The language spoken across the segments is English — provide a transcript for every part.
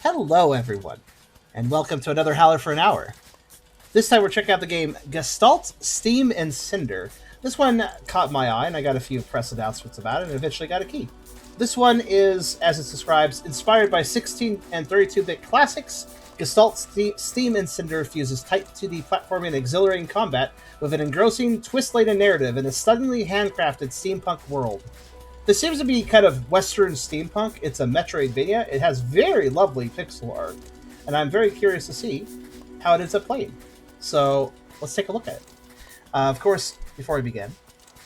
Hello, everyone, and welcome to another Howler for an Hour. This time we're checking out the game Gestalt, Steam, and Cinder. This one caught my eye, and I got a few press announcements about it, and eventually got a key. This one is, as it describes, inspired by 16 and 32-bit classics. Gestalt, Steam, and Cinder fuses tight 2D platforming and exhilarating combat with an engrossing, twist-laden narrative in a stunningly handcrafted steampunk world. This seems to be kind of Western steampunk. It's a Metroidvania. It has very lovely pixel art, and I'm very curious to see how it ends up playing. So let's take a look at it. Of course, before we begin,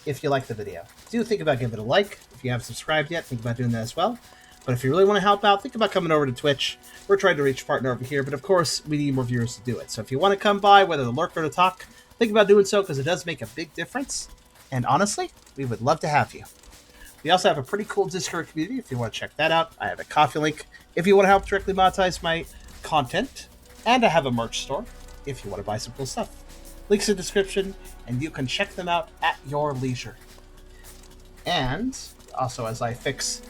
if you like the video, do think about giving it a like. If you haven't subscribed yet, think about doing that as well. But if you really want to help out, think about coming over to Twitch. We're trying to reach a partner over here, but of course, we need more viewers to do it. So if you want to come by, whether to lurk or to talk, think about doing so, because it does make a big difference. And honestly, we would love to have you. We also have a pretty cool Discord community if you want to check that out. I have a coffee link if you want to help directly monetize my content. And I have a merch store if you want to buy some cool stuff. Links in the description, and you can check them out at your leisure. And also, as I fix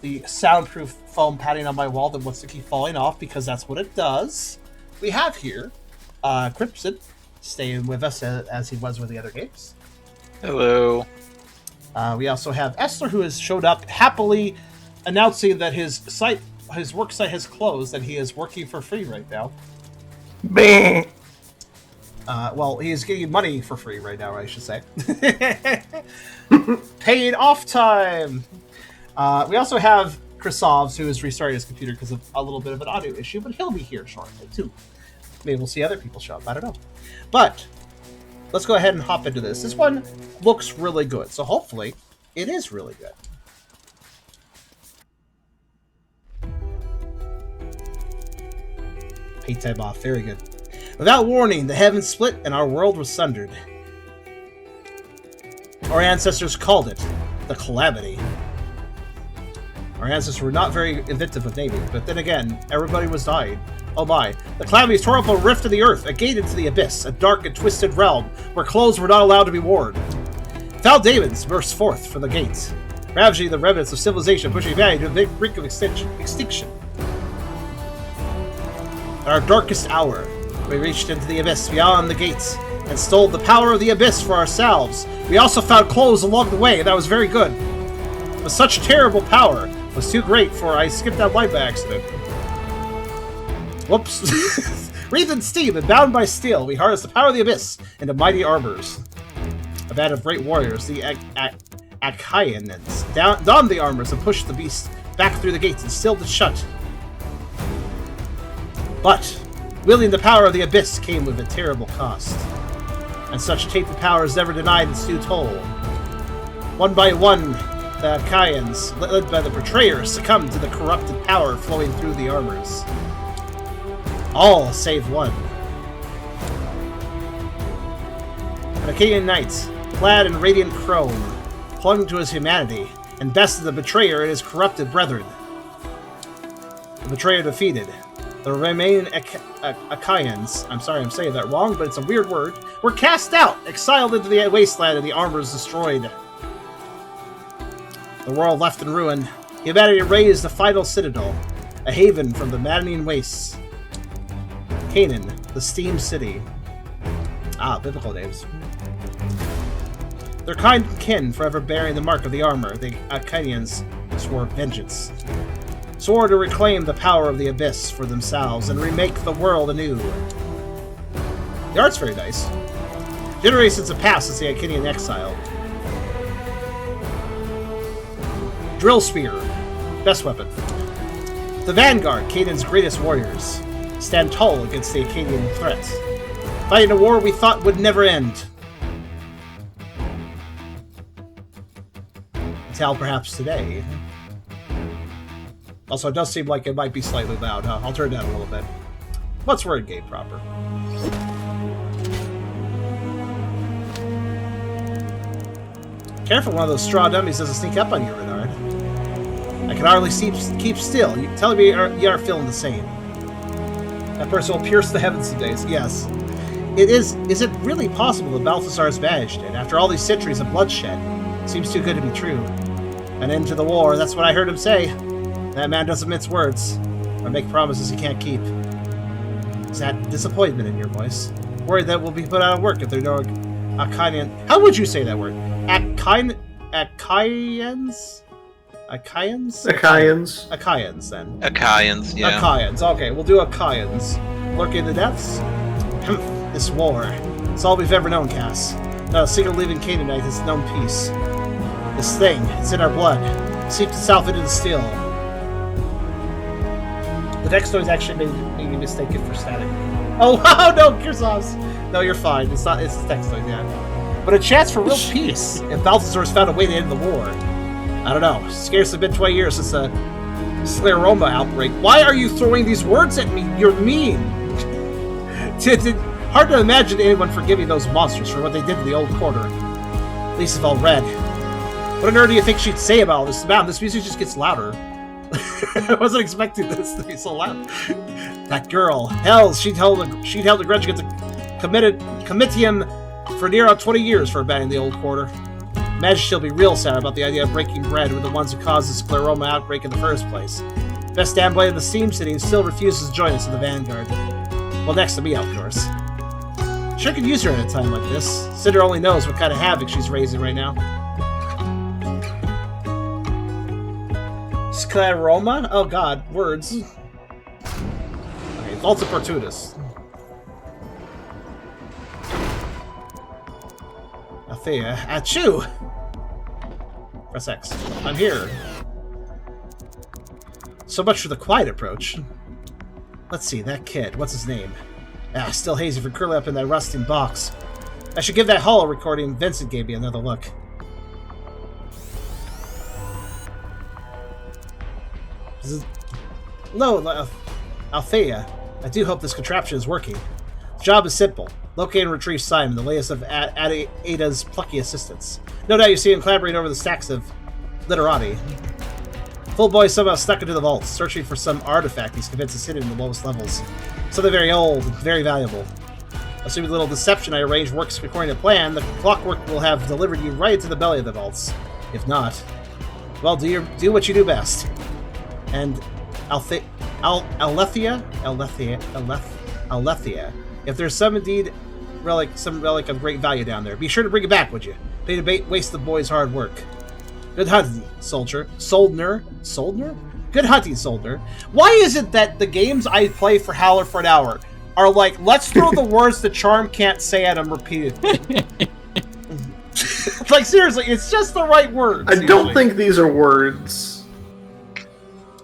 the soundproof foam padding on my wall that wants to keep falling off, because that's what it does, we have here Crimson staying with us as he was with the other games. Hello. We also have Esther, who has showed up happily announcing that his work site has closed, and he is working for free right now. Well, he is getting money for free right now, I should say. Paid off time! We also have Chrisovs, who is restarting his computer because of a little bit of an audio issue, but he'll be here shortly, too. Maybe we'll see other people show up, I don't know. But let's go ahead and hop into this. This one looks really good, so hopefully it is really good. Paid time off, very good. Without warning, the heavens split and our world was sundered. Our ancestors called it the Calamity. Our ancestors were not very inventive with naming, but then again, everybody was dying. Oh my. The Calamity tore up a rift in the earth, a gate into the abyss, a dark and twisted realm where clothes were not allowed to be worn. Foul demons burst forth from the gates, ravaging the remnants of civilization, pushing humanity to the brink of extinction. At our darkest hour, we reached into the abyss beyond the gates and stole the power of the abyss for ourselves. We also found clothes along the way, and that was very good. But such terrible power was too great for I skipped that line by accident. Whoops. Wreathed in steam and bound by steel, we harnessed the power of the abyss into mighty armors. A band of great warriors, the Achaeans, donned the armors and pushed the beast back through the gates and sealed it shut. But wielding the power of the abyss came with a terrible cost, and such tainted power is never denied its due toll. One by one, the Achaeans, led by the betrayers, succumbed to the corrupted power flowing through the armors. All save one. An Achaean knight, clad in radiant chrome, clung to his humanity and bested the betrayer and his corrupted brethren. The betrayer defeated. The remaining Achaeans, I'm sorry I'm saying that wrong, but it's a weird word, were cast out, exiled into the wasteland, and the armors destroyed. The world left in ruin. Humanity raised the final citadel, a haven from the maddening wastes. Canaan, the Steam City. Ah, biblical names. Their kind kin forever bearing the mark of the armor, the Achaeans swore vengeance. Swore to reclaim the power of the abyss for themselves and remake the world anew. The art's very nice. Generations have passed since the Achaean exile. Drill spear, best weapon. The vanguard, Canaan's greatest warriors, stand tall against the Achaean threat, fighting a war we thought would never end. Until perhaps today. Also, it does seem like it might be slightly loud, huh? I'll turn it down a little bit. Once we're in game proper. Careful, one of those straw dummies doesn't sneak up on you, Renard. I can hardly keep still. You tell me you aren't feeling the same. That person will pierce the heavens some days. Yes. Is it really possible that Balthasar has vanished, and after all these centuries of bloodshed? Seems too good to be true. An end to the war, that's what I heard him say. That man doesn't mince words. or make promises he can't keep. Is that disappointment in your voice? Worried that we'll be put out of work if there are no Akaian... How would you say that word? Akaians? Akaians? Akaians. Akaians, then. Akaians, yeah. Akaians, okay, we'll do Akaians. Lurking the depths? This war. It's all we've ever known, Cass. Not a single living Canaanite has known peace. This thing, it's in our blood. Seeped itself into the steel. The next noise actually made me mistaken for static. Oh, oh no, Kirzov's! No, you're fine. It's not. It's the text noise, yeah. But a chance for real peace if Balthazar's found a way to end the war. I don't know. Scarcely been 20 years since the scleroma outbreak. Why are you throwing these words at me? You're mean. Hard to imagine anyone forgiving those monsters for what they did to the old quarter. At least if all read. What on earth do you think she'd say about all this? Man, this music just gets louder. I wasn't expecting this to be so loud. That girl, hell, she'd held a grudge against the Comitium for near 20 years for abandoning the old quarter. Imagine she'll be real sad about the idea of breaking bread with the ones who caused the scleroma outbreak in the first place. Best damn blade in the Steam City still refuses to join us in the Vanguard. Well, next to me, of course. Sure could use her at a time like this. Cinder only knows what kind of havoc she's raising right now. Scleroma? Oh god, words. Okay, Volta Portutus. Althea, achoo! Press X. I'm here. So much for the quiet approach. Let's see, that kid, what's his name? Ah, still hazy from curling up in that rusting box. I should give that Howler recording Vincent gave me another look. Hello, Althea. I do hope this contraption is working. The job is simple. Locate and retrieve Simon, the latest of Ada's plucky assistants. No doubt you see him collaborating over the stacks of literati. Full boy somehow stuck into the vault, searching for some artifact he's convinced is hidden in the lowest levels. Something very old and very valuable. Assuming the little deception I arranged works according to plan, the clockwork will have delivered you right into the belly of the vaults. If not, well, do what you do best. And Alethea, if there's some relic of great value down there, be sure to bring it back, would you? Pay to waste the boy's hard work. Good hunting, soldier. Soldner? Good hunting, soldier. Why is it that the games I play for Howler for an hour are like, let's throw the words the charm can't say at him repeatedly? Like, seriously, it's just the right words. I don't think these are words.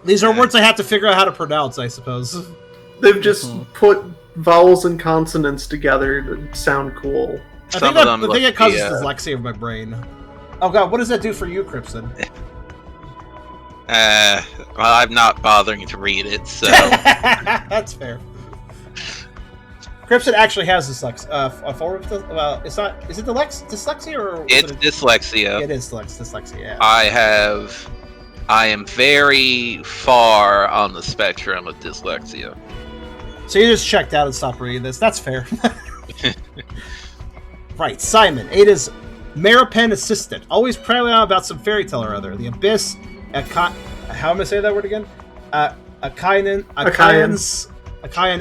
These are words I have to figure out how to pronounce, I suppose. They've just put vowels and consonants together to sound cool. I think it causes dyslexia of my brain. Oh god, what does that do for you, Crimson? Well, I'm not bothering to read it, so... That's fair. Crimson actually has dyslexia. Well, it's not... Is it dyslexia or... It's dyslexia. It is dyslexia, yeah. I am very far on the spectrum of dyslexia. So you just checked out and stopped reading this. That's fair. Right, Simon, Ada's Maripen assistant, always prattling on about some fairy tale or other. The Abyss, how am I saying that word again? Akaian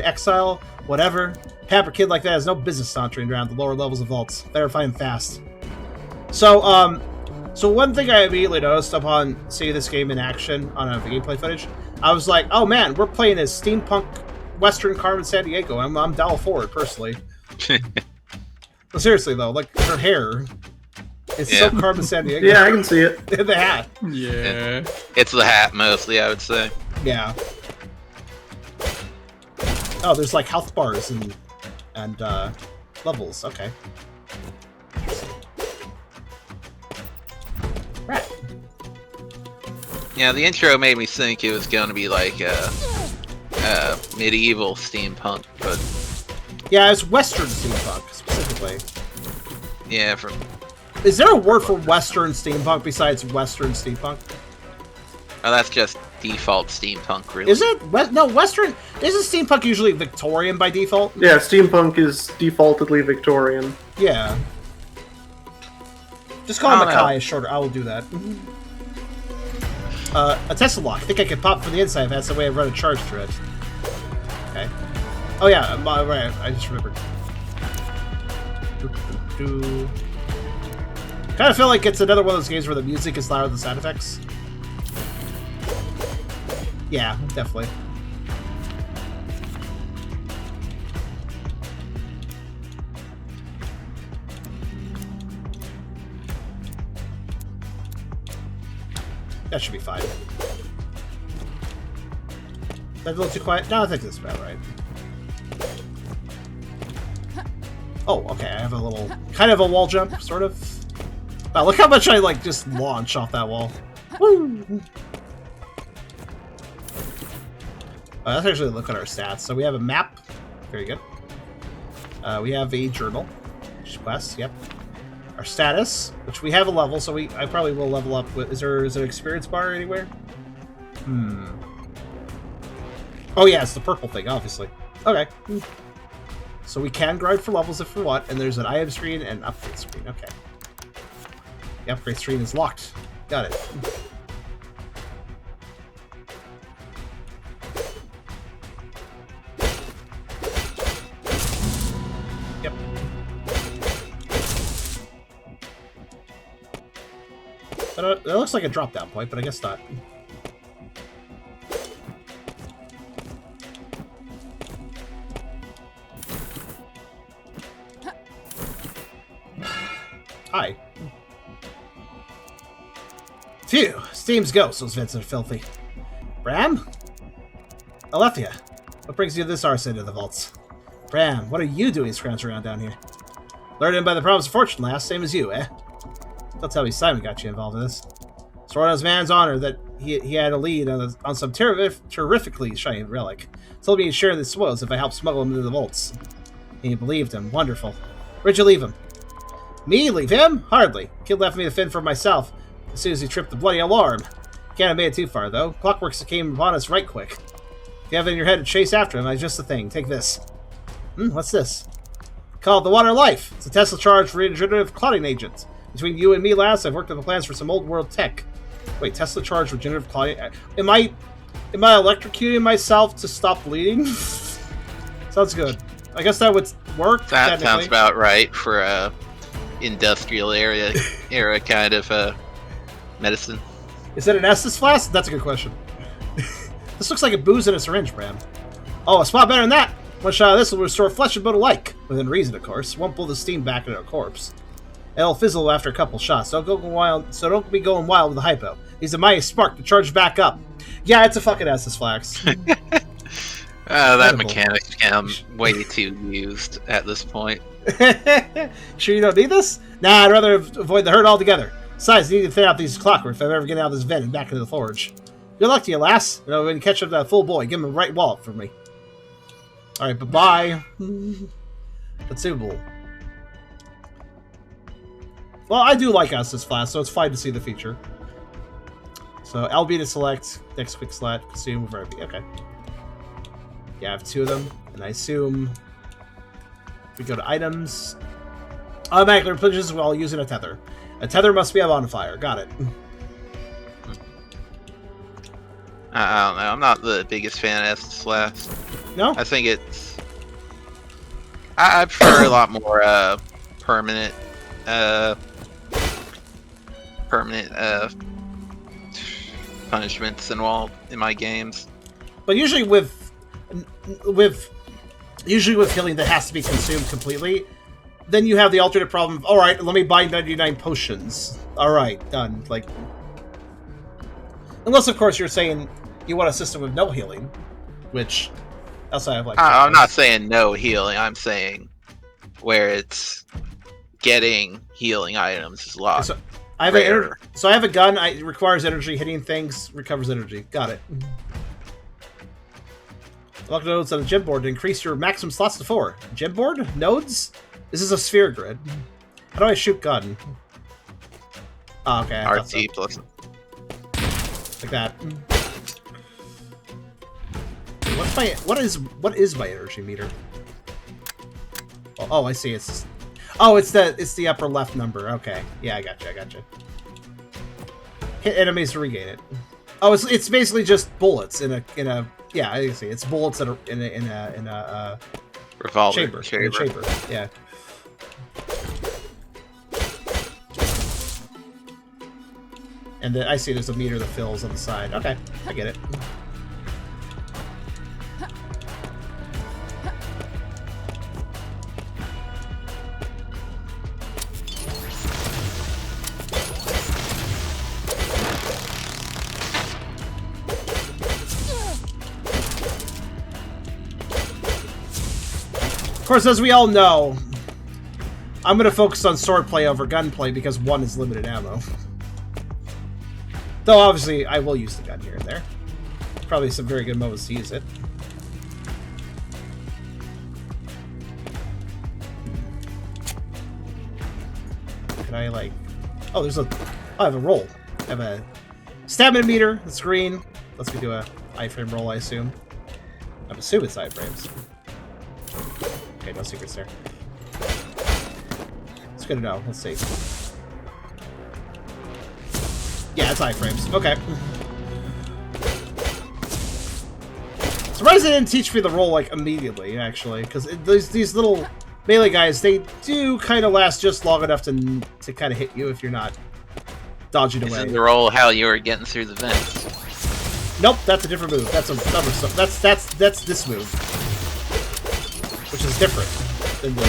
exile, whatever. Pamper kid like that has no business sauntering around the lower levels of vaults. Better find him fast. So one thing I immediately noticed upon seeing this game in action on a gameplay footage, I was like, oh man, we're playing as steampunk Western Carmen Sandiego. I'm down for it, personally. But seriously though, like her hair, it's so Carmen Sandiego. Yeah, I can see it. The hat. Yeah. It's the hat mostly, I would say. Yeah. Oh, there's like health bars and levels. Okay. Right. Yeah, the intro made me think it was going to be like medieval steampunk, but yeah, it's Western steampunk specifically. Yeah. Is there a word for Western steampunk besides Western steampunk? Oh, that's just default steampunk, really. Is it? No, Western. Isn't steampunk usually Victorian by default? Yeah, steampunk is defaultedly Victorian. Yeah. Just call him Mackay is shorter. I will do that. A Tesla lock. I think I can pop from the inside if that's the way I run a charge through it. Okay. Oh yeah, right. I just remembered. Kind of feel like it's another one of those games where the music is louder than the sound effects. Yeah, definitely. That should be fine. That's a little too quiet? No, I think this is about right. Oh, okay, I have a little... kind of a wall jump, sort of. Wow, look how much I, like, just launch off that wall. Woo! Let's actually look at our stats. So we have a map. Very good. We have a journal. Quest, yep. Our status, which we have a level, so I probably will level up with... Is there an experience bar anywhere? Oh yeah, it's the purple thing, obviously. Okay. So we can grind for levels if we want, and there's an item screen and upgrade screen. Okay. The upgrade screen is locked. Got it. Yep. It looks like a drop-down point, but I guess not. Hi. Phew, Steam's ghost, those vents are filthy. Bram? Alethea, what brings you this arse into the vaults? Bram, what are you doing scrounging around down here? Lured in by the promise of fortune last, same as you, eh? Don't tell me Simon got you involved in this. Swore on his man's honor that he had a lead on some terrifically shiny relic. Told me he'd share the spoils if I helped smuggle him into the vaults. And he believed him. Wonderful. Where'd you leave him? Me? Leave him? Hardly. Kid left me to fend for myself as soon as he tripped the bloody alarm. Can't have made it too far, though. Clockworks came upon us right quick. If you have it in your head to chase after him, that's just the thing. Take this. What's this? Call it the Water Life. It's a Tesla-charged regenerative clotting agent. Between you and me, lass, I've worked on the plans for some old-world tech. Wait, Tesla-charged regenerative clotting... Am I electrocuting myself to stop bleeding? Sounds good. I guess that would work, That sounds about right for a industrial era kind of medicine. Is it an Estus flask? That's a good question. This looks like a booze in a syringe, Bram. Oh, a spot better than that. One shot of this will restore flesh and bone alike. Within reason, of course. Won't pull the steam back into a corpse. It'll fizzle after a couple shots. Don't be going wild with the hypo. Needs a mighty spark to charge back up. Yeah, it's a fucking Estus flask. That mechanic's become way too used at this point. Sure you don't need this? Nah, I'd rather avoid the hurt altogether. Besides, I need to thin out these clockwork if I ever get out of this vent and back into the forge. Good luck to you, lass. When you catch up to that full boy, give him a right wallet for me. Alright, bye-bye. Consumable. Well, I do like Estus flask, so it's fine to see the feature. So, LB to select, next quick select, consume over RB. Okay. Yeah, I have two of them, and I assume if we go to items, automatically replenishes while using a tether. A tether must be a bonfire. Got it. I don't know. I'm not the biggest fan of Estus flask. No? I think it's... I prefer a lot more permanent punishments involved in my games. But usually with healing that has to be consumed completely, then you have the alternate problem of, alright, let me buy 99 potions. Alright, done. Like, unless, of course, you're saying you want a system with no healing, which outside of, like... I'm not saying no healing. I'm saying where it's getting healing items is a lot I have a gun. It requires energy. Hitting things recovers energy. Got it. Unlock nodes on the gem board to increase your maximum slots to 4. Gem board? Nodes? This is a sphere grid. How do I shoot gun? Oh, okay. RT plus. Like that. What is my energy meter? Oh, I see. It's the upper left number. Okay. Yeah, I gotcha. Hit enemies to regain it. Oh, it's basically just bullets in a yeah, I can see it's bullets that are in a revolver chamber. In a chamber. Yeah. And I see there's a meter that fills on the side. Okay, I get it. Of course, as we all know, I'm going to focus on swordplay over gunplay because one is limited ammo. Though, obviously, I will use the gun here and there. Probably some very good moments to use it. Can I, like... Oh, there's a... Oh, I have a roll. I have a stamina meter. It's green. Let's me do a iframe roll, I assume. I'm assuming it's iframes. Okay, no secrets there. It's good to know. Let's see. Yeah, it's iframes. Okay. Surprised they didn't teach me the roll, like, immediately, actually. Because these little melee guys, they do kind of last just long enough to kind of hit you if you're not dodging away. Isn't the roll how you were getting through the vents? Nope, that's a different move. That's that's this move. Which is different than the...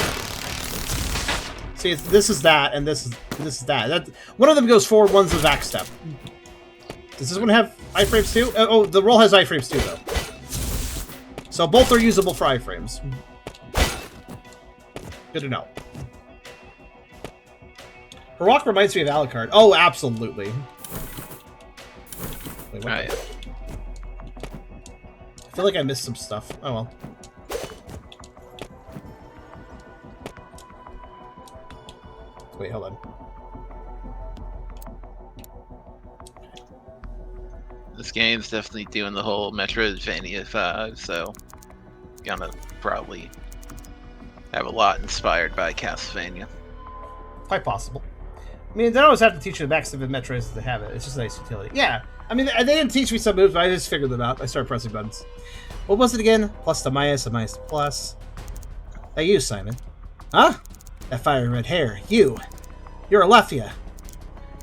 See, this is that, and this is that. One of them goes forward, one's a back step. Does this one have iframes too? Oh, the roll has iframes too, though. So both are usable for iframes. Good to know. Her walk reminds me of Alucard. Oh, absolutely. Wait, what? Right. I feel like I missed some stuff. Oh well. Wait, hold on. This game's definitely doing the whole Metroidvania vibe, so gonna probably have a lot inspired by Castlevania. Quite possible. I mean, they don't always have to teach you the backs of the Metroids to have it. It's just a nice utility. Yeah. I mean, they didn't teach me some moves, but I just figured them out. I started pressing buttons. What was it again? Plus to minus, a minus to plus. Hey, you, Simon. Huh? That fiery red hair. You. You're Alephia.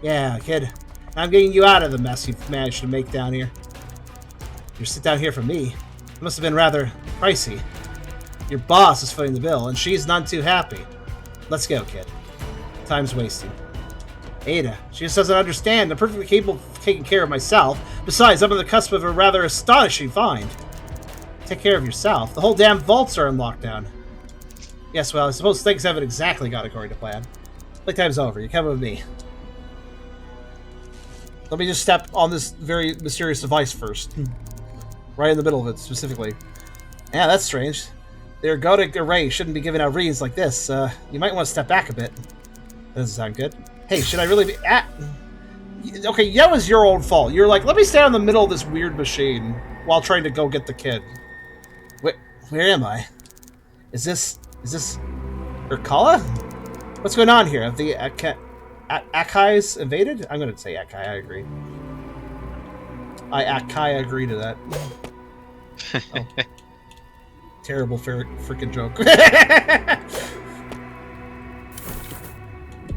Yeah, kid. I'm getting you out of the mess you've managed to make down here. You sit down here for me. It must have been rather pricey. Your boss is footing the bill, and she's none too happy. Let's go, kid. Time's wasting. Ada, she just doesn't understand. I'm perfectly capable of taking care of myself. Besides, I'm on the cusp of a rather astonishing find. Take care of yourself. The whole damn vaults are in lockdown. Yes, well, I suppose things haven't exactly gone according to plan. Playtime's over. You come with me. Let me just step on this very mysterious device first. Right in the middle of it, specifically. Yeah, that's strange. The ergodic array shouldn't be giving out readings like this. You might want to step back a bit. That doesn't sound good. Hey, should I really be... Okay, that was your own fault. You're like, let me stand in the middle of this weird machine while trying to go get the kid. Where am I? Is this Urkala? What's going on here? Have the Akai's invaded? I'm going to say Akai, I agree. I agree to that. Oh. Terrible freaking joke.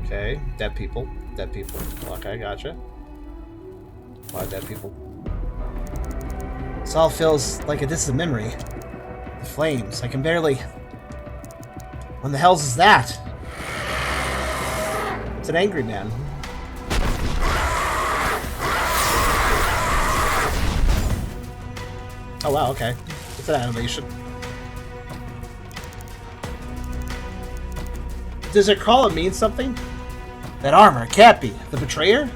Okay, dead people. Dead people. Okay, gotcha. A lot of dead people. This all feels like a distant memory. The flames. I can barely... When the hell's is that? It's an angry man. Oh wow, okay. It's an animation. Does Urkala mean something? That armor can't be. The betrayer?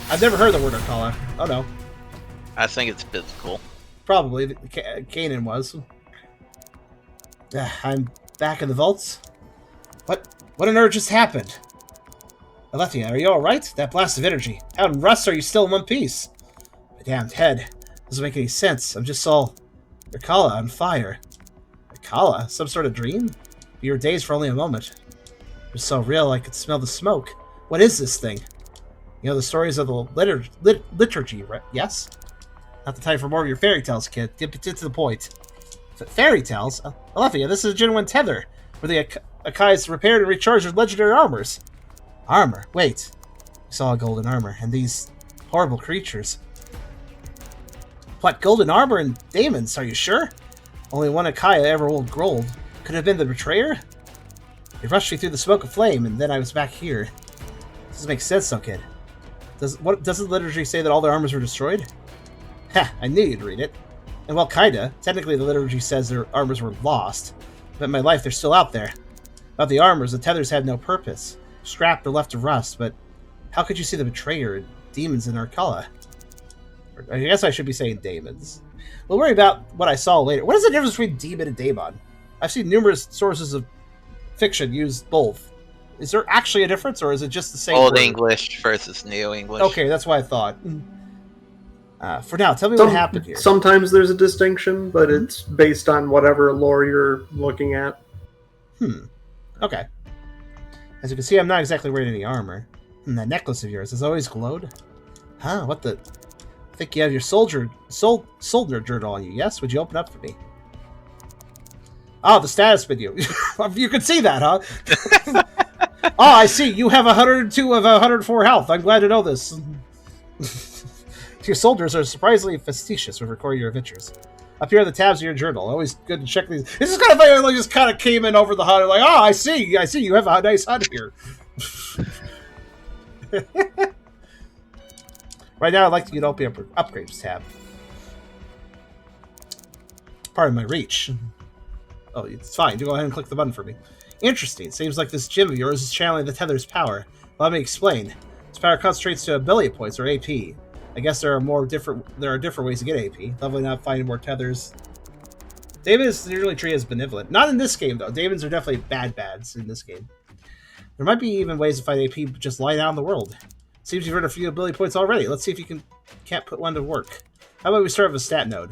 I've never heard the word Urkala. Oh no. I think it's physical. Probably. Kanan was. I'm back in the vaults. What on earth just happened? Alephia, are you alright? That blast of energy. How in rust are you still in one piece? My damned head. Doesn't make any sense. I'm just all Urkala on fire. Urkala? Some sort of dream? You were dazed for only a moment. It was so real I could smell the smoke. What is this thing? You know the stories of the liturgy, right? Yes? Not the time for more of your fairy tales, kid. Get to the point. Fairy tales? Alethea, this is a genuine tether, where the Akai's repaired and recharged their legendary armors. Armor? Wait. We saw a golden armor, and these horrible creatures. What, golden armor and daemons, are you sure? Only one Akai ever rolled gold. Could it have been the betrayer? They rushed me through the smoke of flame, and then I was back here. Doesn't make sense, though, kid. Doesn't the liturgy say that all their armors were destroyed? Ha! I knew you'd read it. And well, kinda. Technically, the liturgy says their armors were lost. But in my life, they're still out there. About the armors, the tethers had no purpose. Scrapped or left to rust, but how could you see the betrayer and demons in Arcala? I guess I should be saying daemons. We'll worry about what I saw later. What is the difference between demon and daemon? I've seen numerous sources of fiction use both. Is there actually a difference, or is it just the same Old word? English versus New English. Okay, that's what I thought. For now, tell me what happened here. Sometimes there's a distinction, but it's based on whatever lore you're looking at. Okay. As you can see, I'm not exactly wearing any armor. And that necklace of yours has always glowed? Huh, what the... I think you have your Soldner journal on you, yes? Would you open up for me? Oh, the status menu. You can see that, huh? Oh, I see. You have 102 of 104 health. I'm glad to know this. Your soldiers are surprisingly facetious with recording your adventures. Up here are the tabs of your journal. Always good to check these. This is kind of like just kind of came in over the HUD. Like, oh, I see. You have a nice HUD here. Right now, I'd like to get open upgrades tab. Pardon my reach. Oh, it's fine. You go ahead and click the button for me. Interesting. Seems like this gym of yours is channeling the tether's power. Let me explain. Its power concentrates to ability points, or AP. I guess there are different ways to get AP. Leveling up, finding more tethers. Daemons is usually treated as benevolent. Not in this game, though. Daemons are definitely bads in this game. There might be even ways to find AP just lying out in the world. Seems you've earned a few ability points already. Let's see if you can't put one to work. How about we start with a stat node?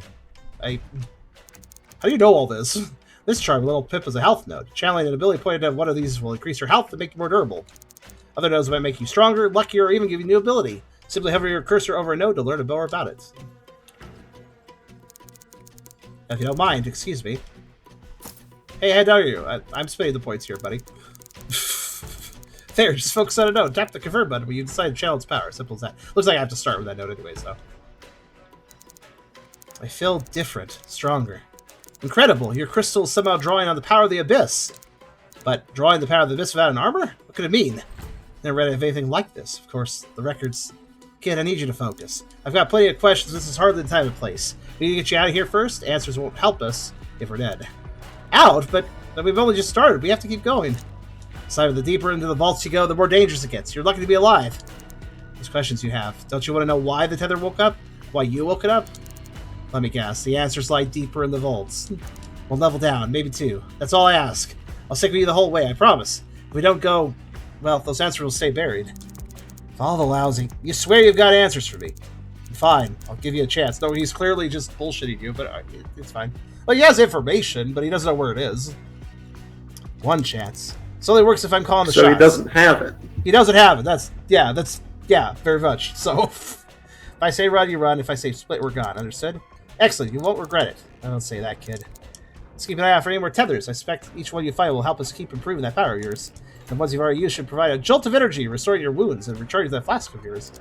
How do you know all this? This charm, Little Pip, is a health node. Channeling an ability point into one of these will increase your health and make you more durable. Other nodes might make you stronger, luckier, or even give you new ability. Simply hover your cursor over a node to learn more about it. If you don't mind, excuse me. Hey, how dare you? I'm spending the points here, buddy. There, just focus on a node. Tap the confirm button when you decide to channel its power. Simple as that. Looks like I have to start with that node anyways, though. I feel different, stronger. Incredible! Your crystal is somehow drawing on the power of the Abyss. But drawing the power of the Abyss without an armor? What could it mean? Never read of anything like this. Of course, the records... Kid, I need you to focus. I've got plenty of questions. This is hardly the time and place. We need to get you out of here first. Answers won't help us if we're dead. Out? But we've only just started. We have to keep going. So the deeper into the vaults you go, the more dangerous it gets. You're lucky to be alive. These questions you have. Don't you want to know why the tether woke up? Why you woke it up? Let me guess. The answers lie deeper in the vaults. We'll level down. Maybe 2. That's all I ask. I'll stick with you the whole way, I promise. If we don't go... Well, those answers will stay buried. All the lousy. You swear you've got answers for me. Fine. I'll give you a chance. No, he's clearly just bullshitting you, but it's fine. Well, he has information, but he doesn't know where it is. One chance. It only works if I'm calling the shots. So he doesn't have it. He doesn't have it. That's very much. So, if I say run, you run. If I say split, we're gone. Understood? Excellent. You won't regret it. I don't say that, kid. Let's keep an eye out for any more tethers. I expect each one you find will help us keep improving that power of yours. The ones you've already used should provide a jolt of energy, restoring your wounds, and recharging that flask of yours.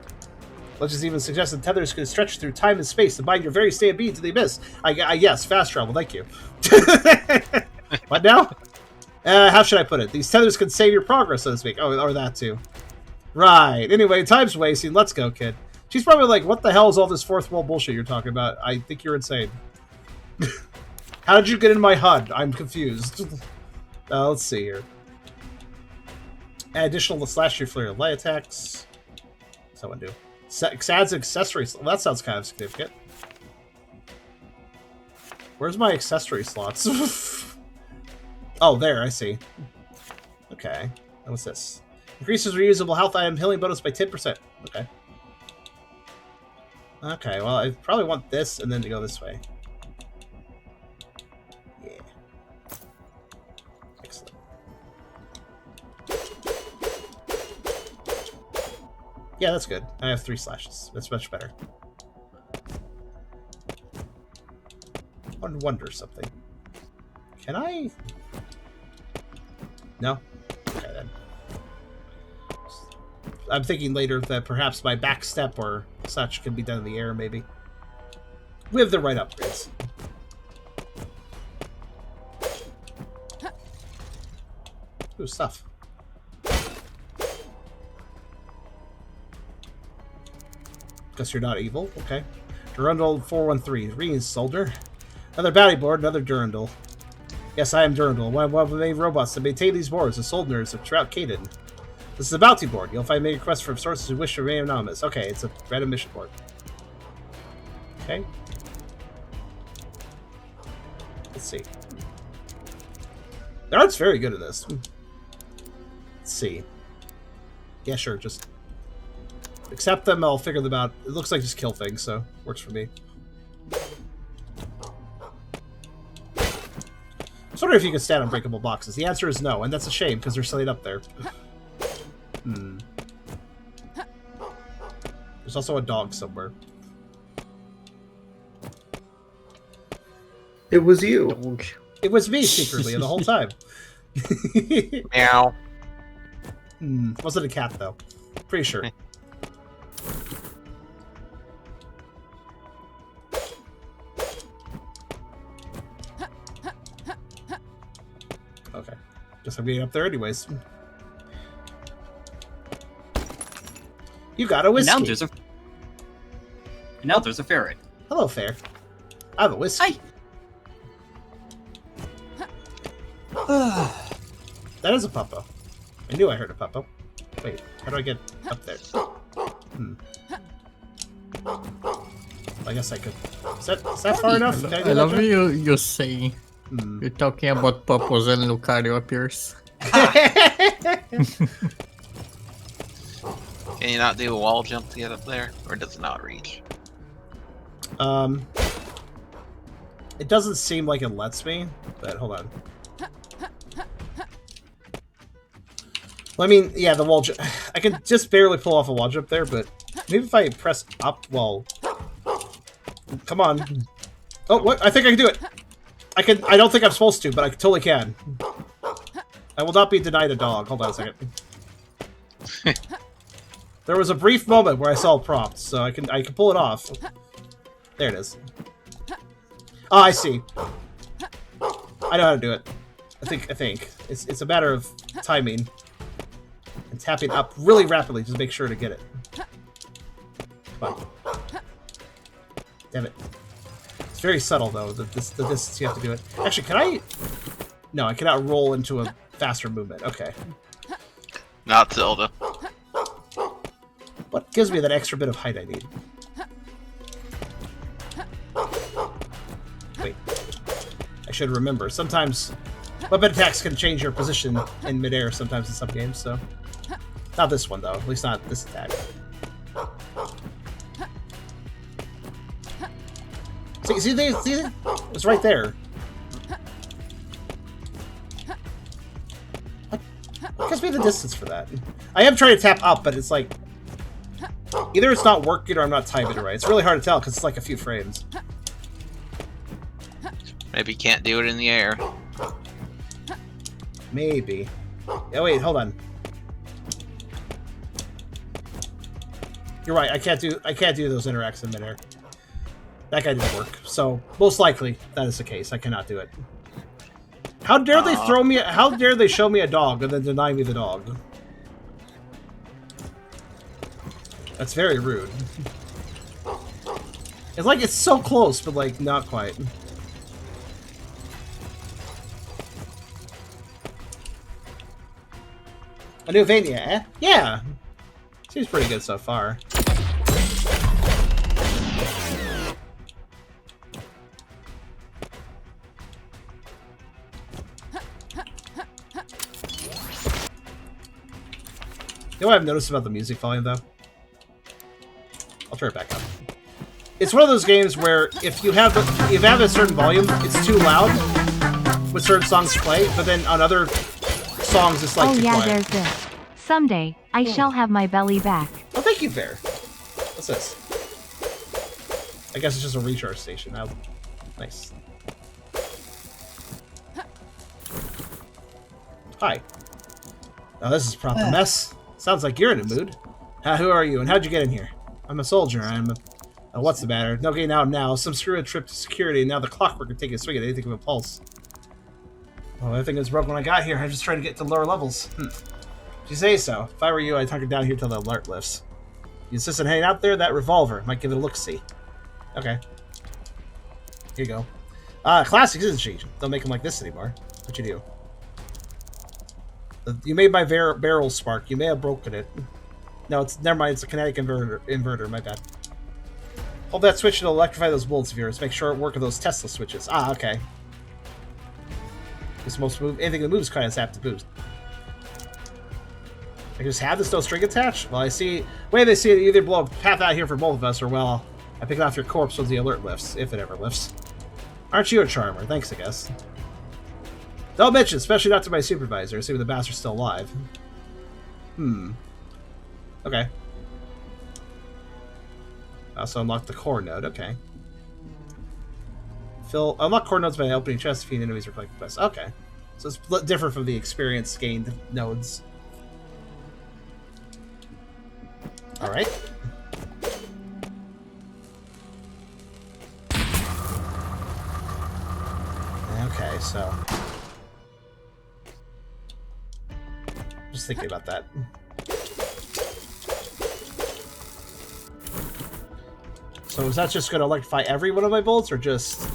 Legends even suggest that tethers could stretch through time and space to bind your very state of being to the abyss. Yes, fast travel, thank you. What now? How should I put it? These tethers can save your progress, so to speak. Oh, or that too. Right. Anyway, time's wasting. Let's go, kid. She's probably like, what the hell is all this fourth wall bullshit you're talking about? I think you're insane. How did you get in my HUD? I'm confused. Let's see here. Additional slash your flare light attacks. What's that one do? Adds accessories. Well, that sounds kind of significant. Where's my accessory slots? Oh, there, I see. Okay. And what's this? Increases reusable health item healing bonus by 10%. Okay. Okay, well, I probably want this and then to go this way. Yeah. Excellent. Yeah, that's good. I have 3 slashes. That's much better. I wonder something. Can I? No? Okay, then. I'm thinking later that perhaps my back step or such can be done in the air, maybe. We have the right upgrades. Ooh, stuff. Guess you're not evil. Okay. Durandal 413. Greetings, soldier. Another bounty board, another Durandal. Yes, I am Durandal, one of the main robots that maintain these boards, the soldiers of Trout Caden. This is a bounty board. You'll find many requests from sources who wish to remain anonymous. Okay, it's a random mission board. Okay. Let's see. The art's very good in this. Let's see. Yeah, sure, just accept them, I'll figure them out. It looks like just kill things, so works for me. I was wondering if you can stand on breakable boxes. The answer is no, and that's a shame, because they're laid up there. There's also a dog somewhere. It was you. Dog. It was me, secretly, the whole time. Meow. Wasn't a cat, though. Pretty sure. Okay. Guess I'm getting up there anyways. You got a whiskey. Now there's a ferret. Hello, Fair. I have a whiskey. Hi. That is a puppo. I knew I heard a puppo. Wait, how do I get up there? I guess I could. Is that far enough? Can I love you say you're talking about purpose and Lucario appears. Can you not do a wall jump to get up there? Or does it not reach? It doesn't seem like it lets me, but hold on. Well, I mean, yeah, the wall jump. I can just barely pull off a wall jump there, but maybe if I press up, well... Come on. Oh, what? I think I can do it! I don't think I'm supposed to, but I totally can. I will not be denied a dog. Hold on a second. There was a brief moment where I saw a prompt, so I can pull it off. There it is. Oh, I see. I know how to do it. I think. It's a matter of timing. And tapping up really rapidly to make sure to get it. Come on. Damn it. It's very subtle, though, the distance you have to do it. Actually, can I... No, I cannot roll into a faster movement. Okay. Not Zelda. What gives me that extra bit of height I need? Wait. I should remember. Sometimes weapon attacks can change your position in midair sometimes in some games, so... Not this one, though. At least not this attack. See, it's right there. What gives me the distance for that? I am trying to tap up, but it's like... Either it's not working or I'm not timing it right. It's really hard to tell because it's like a few frames. Maybe you can't do it in the air. Maybe. Oh wait, hold on. You're right. I can't do those interacts in midair. That guy didn't work. So most likely that is the case. I cannot do it. How dare they throw me? How dare they show me a dog and then deny me the dog? That's very rude. It's like it's so close, but like not quite. A new Vania, eh? Yeah! Seems pretty good so far. You know what I've noticed about the music volume, though? I'll turn it back up. It's one of those games where if you have a certain volume, it's too loud with certain songs to play, but then on other songs it's like too quiet. There's this. Someday, I shall have my belly back. Okay. thank you, Bear. What's this? I guess it's just a recharge station. Oh, nice. Hi. Now this is a proper mess. Sounds like you're in a mood. Who are you, and how'd you get in here? I'm a soldier. What's the matter? No getting out now. Some screw a trip to security, and now the clockwork can take a swing at anything with a pulse. Oh, everything was broken when I got here. I'm just trying to get to lower levels. If you say so. If I were you, I'd hunker down here till the alert lifts. You insist on hanging out there? That revolver might give it a look-see. Okay. Here you go. Classics, isn't she? Don't make them like this anymore. What you do? You made my barrel spark. You may have broken it. No, it's never mind. It's a kinetic inverter. My bad. Hold that switch to electrify those bullets of yours. Make sure it works with those Tesla switches. Ah, okay. This most move. Anything that moves kind of apt to boost. I just have this no string attached. Well, I see. Way they see it, either blow a path out here for both of us, or well, I pick it off your corpse once the alert lifts, if it ever lifts. Aren't you a charmer? Thanks, I guess. Don't mention, especially not to my supervisor. See if the bastard's still alive. Okay. Also unlock the core node. Okay. Unlock core nodes by opening chests, defeating enemies, or collecting quests. Okay. So it's different from the experience gained nodes. Alright. Okay, so... Just thinking about that. So is that just going to electrify every one of my bolts, or just...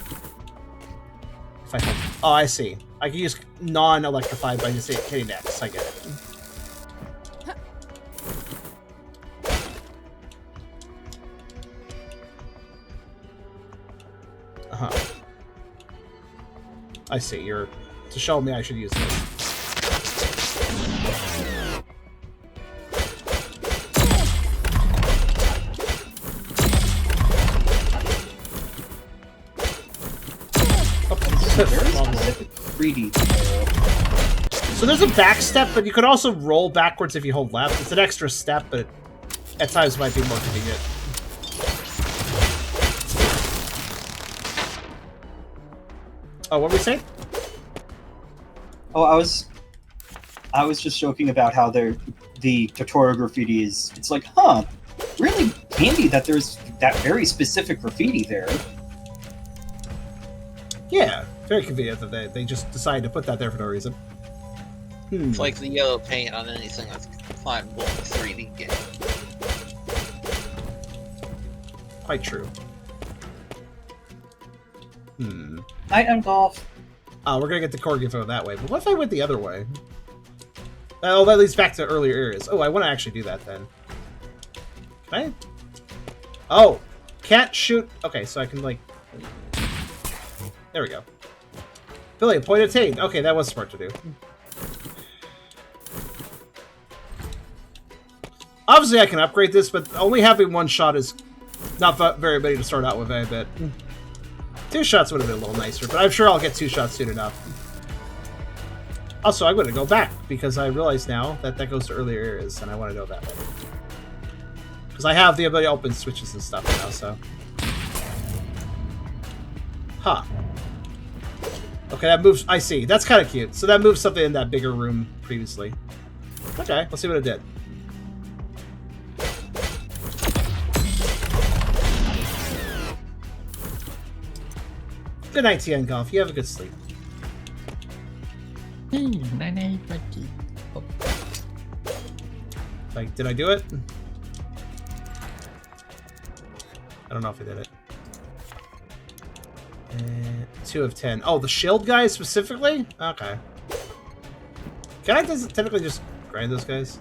If I have... Oh, I see. I can use non-electrified by just hitting X. I get it. I see. You're to show me I should use this. So there's a back step, but you could also roll backwards if you hold left. It's an extra step, but at times might be more convenient. Oh, what were we saying? Oh, I was just joking about how the tutorial graffiti is. It's like, huh, really handy that there's that very specific graffiti there. Yeah, very convenient that they just decided to put that there for no reason. It's like the yellow paint on anything that's climbable in a 3D game. Quite true. Night and golf. Oh, we're gonna get the core info that way. But what if I went the other way? Oh, that leads back to earlier areas. Oh, I want to actually do that then. Can I? Oh, can't shoot. Okay, so I can like. There we go. Billy, point attained. Okay, that was smart to do. Obviously, I can upgrade this, but only having one shot is not very many to start out with, I bet. 2 shots would have been a little nicer, but I'm sure I'll get 2 shots soon enough. Also, I'm going to go back, because I realize now that that goes to earlier areas, and I want to go that way. Because I have the ability to open switches and stuff now, so... Huh. Okay, that moves... I see. That's kind of cute. So that moves something in that bigger room previously. Okay, let's see what it did. Good night, TN Golf. You have a good sleep. Night-night, buddy. Oh. Like, did I do it? I don't know if I did it. 2 of 10. Oh, the shield guys specifically? Okay. Can I technically just grind those guys?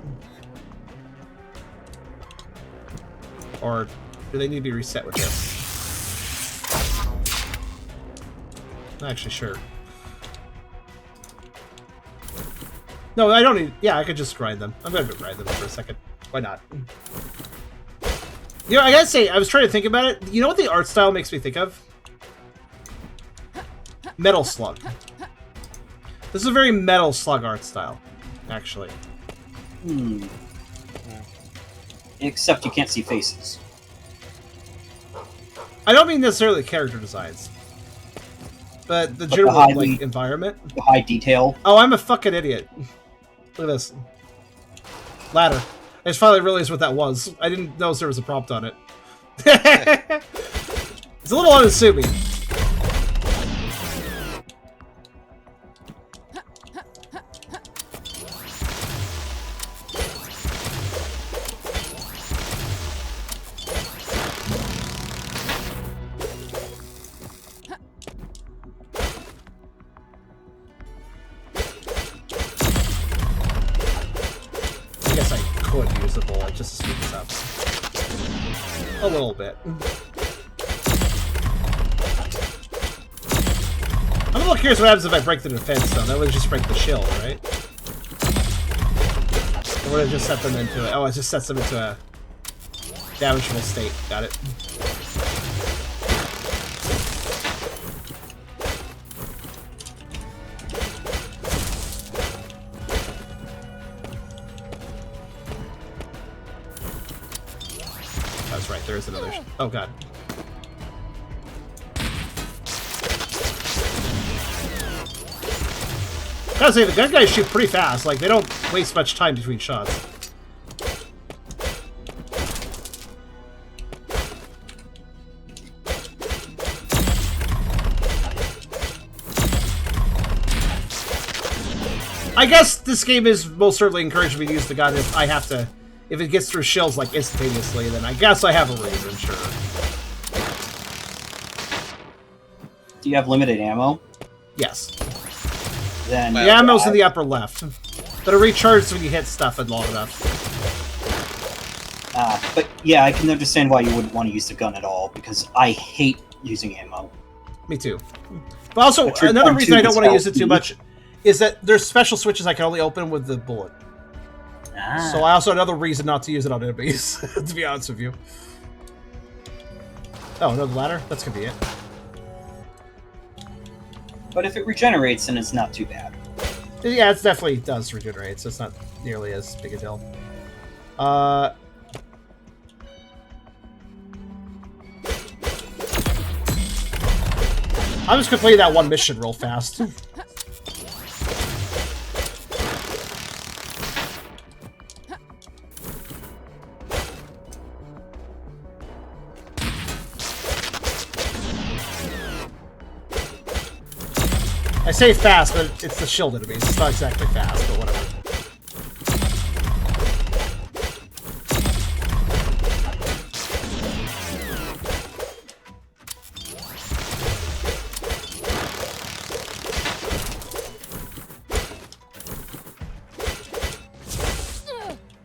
Or do they need to be reset with this? Not actually sure. No, I don't need... Yeah, I could just grind them. I'm going to grind them for a second. Why not? You know, I gotta say, I was trying to think about it. You know what the art style makes me think of? Metal Slug. This is a very Metal Slug art style, actually. Except you can't see faces. I don't mean necessarily character designs, but the But general the high- like environment. The high detail. Oh, I'm a fucking idiot. Look at this. Ladder. I just finally realized what that was. I didn't know there was a prompt on it. It's a little unassuming. I guess I could use the bullet just to speed this up. A little bit. I'm a little curious what happens if I break the defense, though. That would just break the shield, right? Or would it just set them into it? Oh, it just sets them into a damageable state. Got it. That's right, there is another... Oh, God. Gotta say, the gun guys shoot pretty fast. Like, they don't waste much time between shots. I guess this game is most certainly encouraging me to use the gun if I have to... If it gets through shields, like, instantaneously, then I guess I have a reason, sure. Do you have limited ammo? Yes. Then The ammo's in the upper left. But it recharges when you hit stuff long enough. But yeah, I can understand why you wouldn't want to use the gun at all, because I hate using ammo. Me too. But also, another reason I don't want to use it too much is that there's special switches I can only open with the bullet. So I also another reason not to use it on enemies, to be honest with you. Oh, another ladder? That's convenient. But if it regenerates, then it's not too bad. Yeah, it definitely does regenerate, so it's not nearly as big a deal. I'm just gonna play that one mission real fast. I say fast, but it's the shield enemies. It's not exactly fast, but whatever.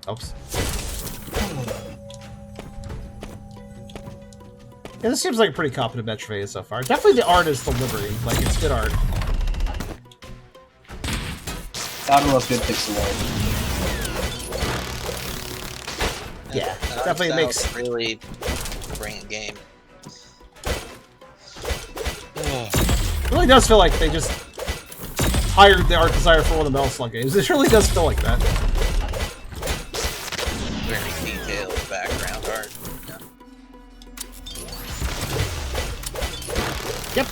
Oops. Yeah, this seems like a pretty competent Metroidvania so far. Definitely the art is delivering. Like, it's good art. Gotta love good pixel art. Yeah, definitely makes... really brilliant game. It really does feel like they just hired the art designer for one of the Metal Slug games. It really does feel like that. Very detailed background art. Yeah. Yep.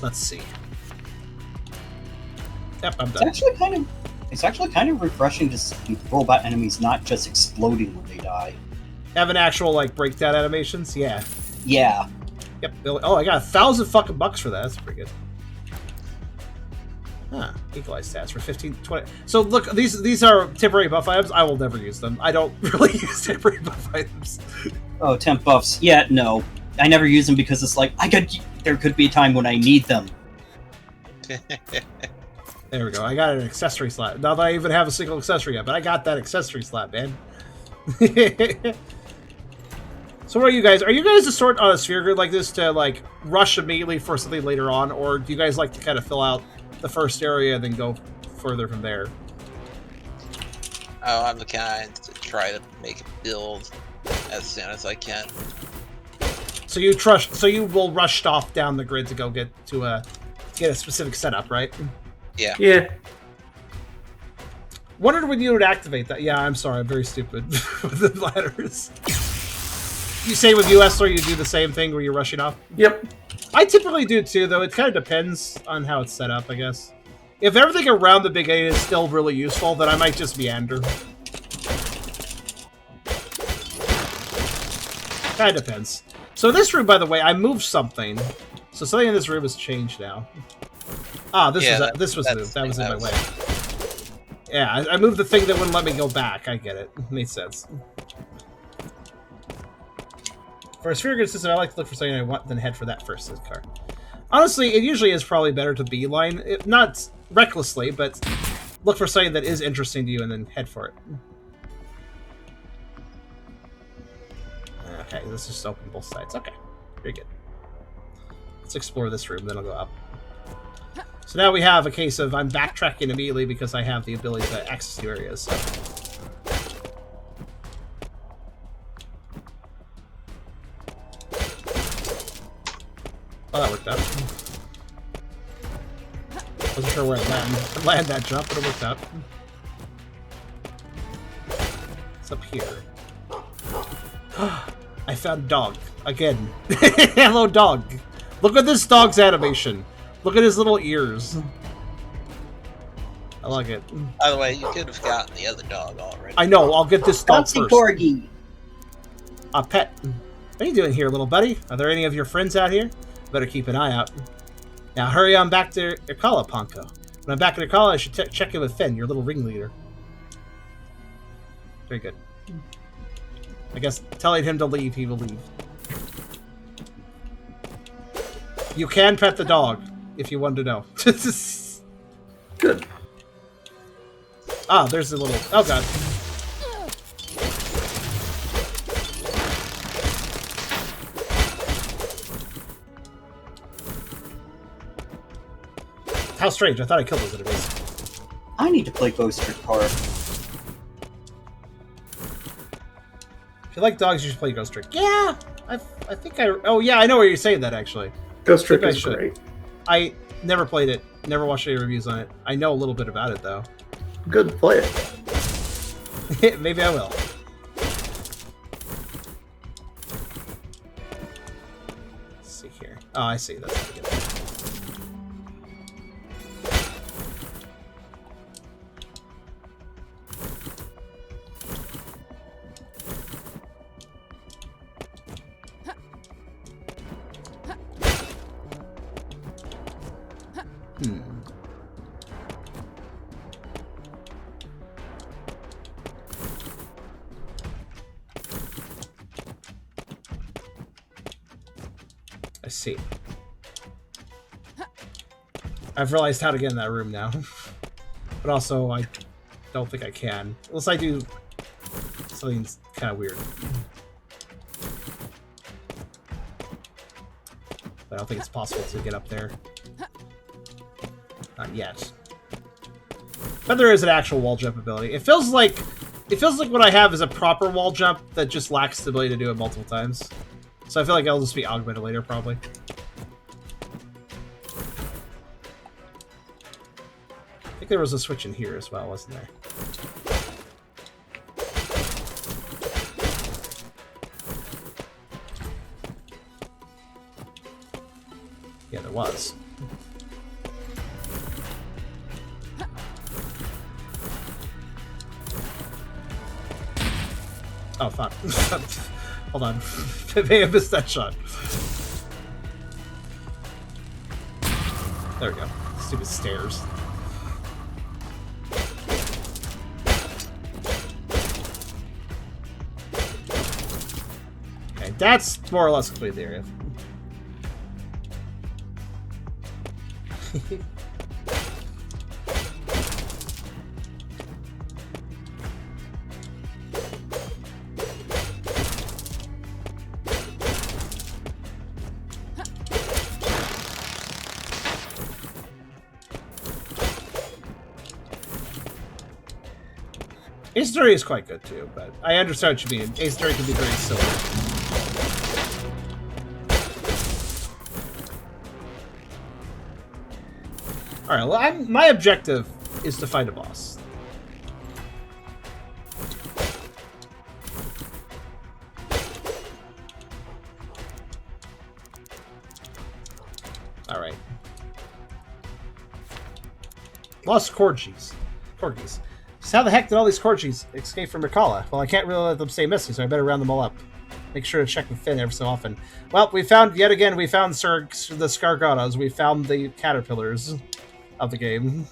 Let's see. Yep, I'm done. It's actually kind of refreshing to see robot enemies not just exploding when they die. Have an actual, like, breakdown animations? Yeah. Yeah. Yep. Oh, I got 1,000 fucking bucks for that. That's pretty good. Huh. Equalize stats for 15, 20. So, look, these are temporary buff items. I will never use them. I don't really use temporary buff items. Oh, temp buffs. Yeah, no. I never use them because it's like, there could be a time when I need them. There we go. I got an accessory slot. Not that I even have a single accessory yet, but I got that accessory slot, man. So what are you guys? Are you guys the sort on a sphere grid like this to, like, rush immediately for something later on? Or do you guys like to kind of fill out the first area and then go further from there? Oh, I'm the kind to try to make a build as soon as I can. So you will rush off down the grid to go get a specific setup, right? Yeah. Yeah. Wondered when you would activate that. Yeah, I'm sorry, I'm very stupid with the ladders. You say with US or you do the same thing where you're rushing off? Yep. I typically do too, though. It kind of depends on how it's set up, I guess. If everything around the big 8 is still really useful, then I might just meander. Kind of depends. So this room, by the way, I moved something. So something in this room has changed now. Ah, this was moved. That was in my way. Yeah, I moved the thing that wouldn't let me go back. I get it. Makes sense. For a sphere system, I like to look for something I want, then head for that first car. Honestly, it usually is probably better to beeline, not recklessly, but look for something that is interesting to you and then head for it. Okay, let's just open both sides. Okay, very good. Let's explore this room, then I'll go up. So now we have a case of I'm backtracking immediately because I have the ability to access new areas. Oh, that worked out. Wasn't sure where I'd land that jump, but it worked out. It's up here. I found a dog. Again. Hello, dog. Look at this dog's animation. Look at his little ears. I like it. By the way, you could have gotten the other dog already. I know. I'll get this dog Bouncy first. corgi. A pet. What are you doing here, little buddy? Are there any of your friends out here? Better keep an eye out. Now hurry on back to Irkala, Ponko. When I'm back at Irkala, I should check in with Finn, your little ringleader. Very good. I guess telling him to leave, he will leave. You can pet the dog, if you want to know. Good. Ah, there's a little... Oh, God. How strange. I thought I killed those enemies. I need to play Ghost Trick Car. If you like dogs, you should play Ghost Trick. Yeah! I think I... Oh, yeah, I know where you're saying that, actually. Ghost Trick Maybe I is should. great. I never played it. Never watched any reviews on it. I know a little bit about it, though. Good, play it. Maybe I will. Let's see here. Oh, I see. That's how to get it. I see. I've realized how to get in that room now. But also, I don't think I can. Unless I do something kind of weird. But I don't think it's possible to get up there. Not yet. But there is an actual wall jump ability. It feels like what I have is a proper wall jump that just lacks the ability to do it multiple times. So I feel like I'll just be augmented later, probably. I think there was a switch in here as well, wasn't there? Yeah, there was. Oh, fuck. Hold on. Maybe I missed that shot. There we go. Stupid stairs. Okay, that's more or less complete the area. Ace Attorney is quite good too, but I understand what you mean. Ace Attorney can be very silly. Alright, well, my objective is to fight a boss. Alright. Lost corgis. Corgis. So how the heck did all these corgis escape from Ricala? Well, I can't really let them stay missing, so I better round them all up. Make sure to check with Finn every so often. Well, we found the Scargados. We found the caterpillars of the game.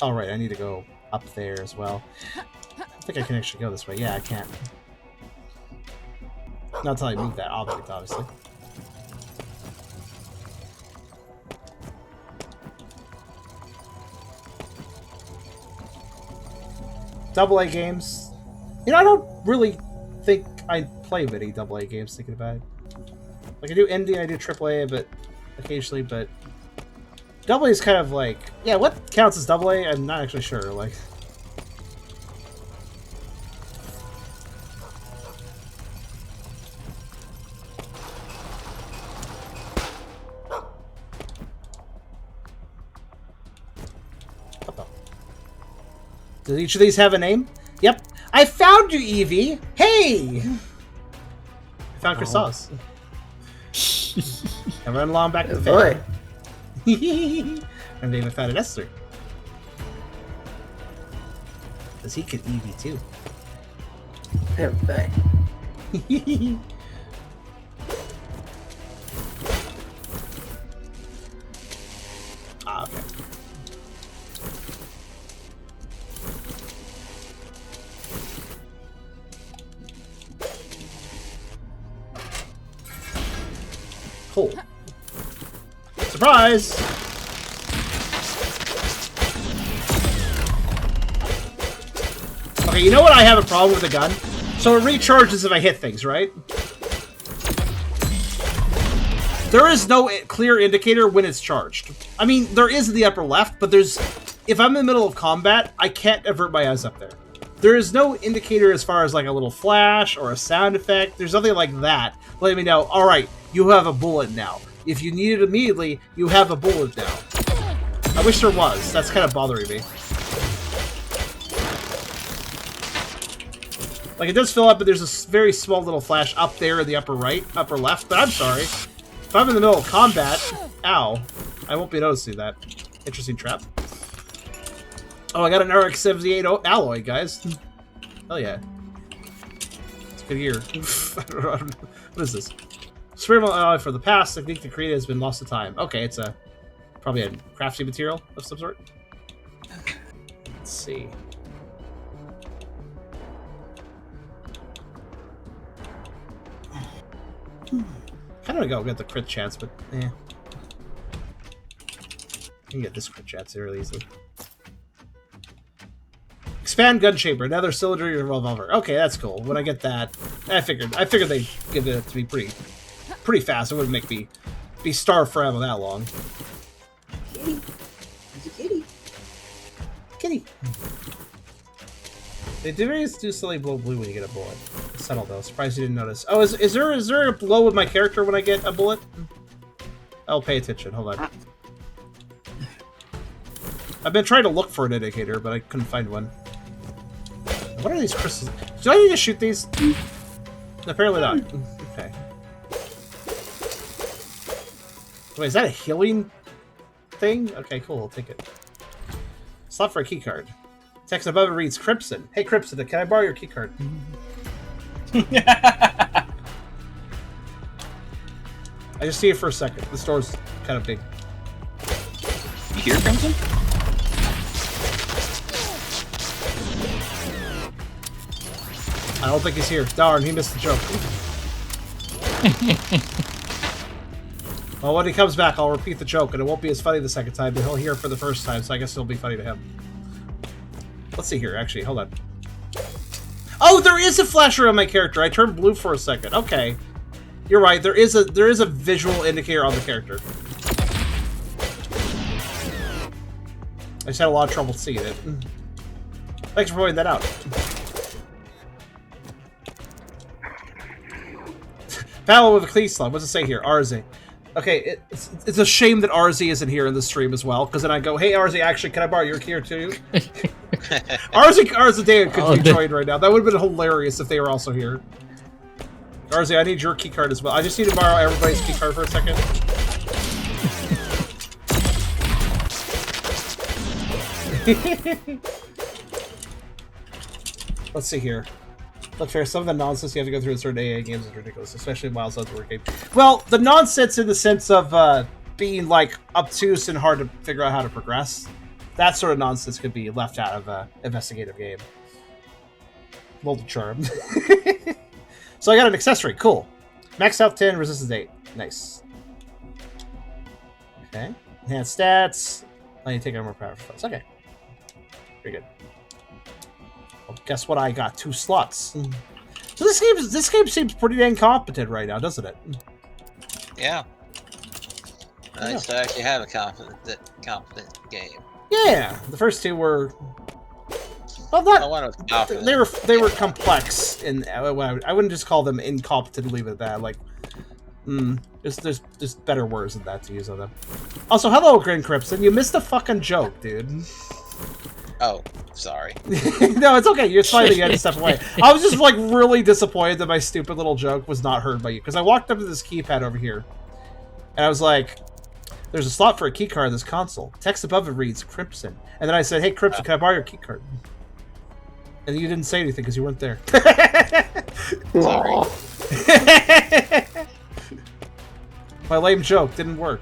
Alright, I need to go up there as well. I think I can actually go this way. Yeah, I can. Not until I move that object, obviously. AA games. You know, I don't really think I play many AA games, thinking about it. Like, I do indie and I do AAA, but occasionally, but AA is kind of like, yeah, what counts as AA? I'm not actually sure. Like, does each of these have a name? Yep. I found you, Evie! Hey! I found Chrysalis. And run along back to the family. And David found an Esther. Because he could Evie too. Okay. Okay. Cool. Surprise! Okay, you know what I have a problem with the gun? So it recharges if I hit things, right? There is no clear indicator when it's charged. I mean, there is in the upper left, but there's... If I'm in the middle of combat, I can't avert my eyes up there. There is no indicator as far as like a little flash or a sound effect. There's nothing like that. Let me know, alright, you have a bullet now. If you need it immediately, you have a bullet now. I wish there was. That's kind of bothering me. Like, it does fill up, but there's a very small little flash up there in the upper right, upper left. But I'm sorry. If I'm in the middle of combat, ow, I won't be noticing that. Interesting trap. Oh, I got an RX-78 alloy, guys. Hell yeah. It's a good year. What is this? Experimental alloy for the past. Technique to create it has been lost to time. Okay, it's probably a crafting material of some sort. Let's see. Kind of go get the crit chance, but eh. I can get this crit chance here really easily. Expand gun chamber, another cylinder revolver. Okay, that's cool. When I get that, I figured they'd give it to me pretty fast. It wouldn't make me be starved for ammo that long. Kitty. There's a kitty. Kitty. They do slowly blow blue when you get a bullet. It's subtle though. Surprised you didn't notice. Oh, is there a blow with my character when I get a bullet? I'll pay attention. Hold on. I've been trying to look for an indicator, but I couldn't find one. What are these crystals? Do I need to shoot these? Apparently not. Okay. Wait, is that a healing thing? Okay, cool. I'll take it. Slot for a keycard. Text above it reads Crimson. Hey, Crimson, can I borrow your keycard? I just see it for a second. The store's kind of big. You hear Crimson? I don't think he's here. Darn, he missed the joke. Well, when he comes back, I'll repeat the joke, and it won't be as funny the second time, but he'll hear it for the first time, so I guess it'll be funny to him. Let's see here, actually. Hold on. Oh, there is a flasher on my character. I turned blue for a second. Okay. You're right. There is a visual indicator on the character. I just had a lot of trouble seeing it. Thanks for pointing that out. Battle with a key slot. What's it say here? RZ. Okay, it's a shame that RZ isn't here in the stream as well, because then I go, hey RZ, actually, can I borrow your key or two? RZ David could be joined right now. That would have been hilarious if they were also here. RZ, I need your key card as well. I just need to borrow everybody's key card for a second. Let's see here. Look, fair. Some of the nonsense you have to go through in certain AA games is ridiculous, especially in Wild Work game. Well, the nonsense in the sense of being like obtuse and hard to figure out how to progress. That sort of nonsense could be left out of an investigative game. Molten Charm. So I got an accessory. Cool. Max out 10, resistance 8. Nice. Okay. Enhanced stats. I need to take out more power for fun. Okay. Very good. Well, guess what? I got 2 slots. So this game seems pretty dang competent right now, doesn't it? Yeah. Nice to actually have a competent game. Yeah, the first 2 were. Well, not. They were complex, and I wouldn't just call them incompetent. Leave it at that. Like, there's better words than that to use on them. Also, hello, Grin Crimson. You missed a fucking joke, dude. Oh, sorry. No, it's okay. You're fine. You had to step away. I was just like really disappointed that my stupid little joke was not heard by you, because I walked up to this keypad over here, and I was like, "There's a slot for a key card in this console." Text above it reads Crimson, and then I said, "Hey, Crimson, can I borrow your key card?" And you didn't say anything because you weren't there. Sorry. My lame joke didn't work.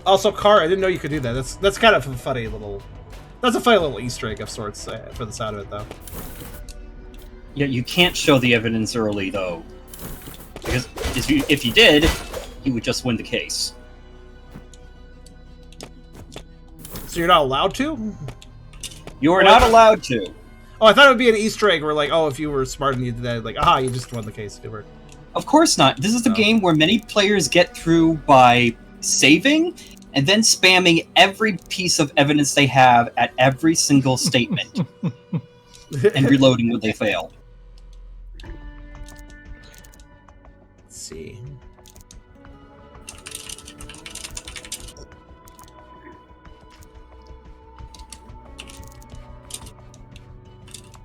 Also, Car, I didn't know you could do that. That's kind of a funny little... That's a funny little Easter egg of sorts for the sound of it, though. Yeah, you can't show the evidence early, though. Because if you did, he would just win the case. So you're not allowed to? You are not allowed to. Oh, I thought it would be an Easter egg where, like, oh, if you were smart and you did that, like, aha, you just won the case. It worked. Of course not. This is the game where many players get through by saving and then spamming every piece of evidence they have at every single statement. And reloading when they fail. Let's see.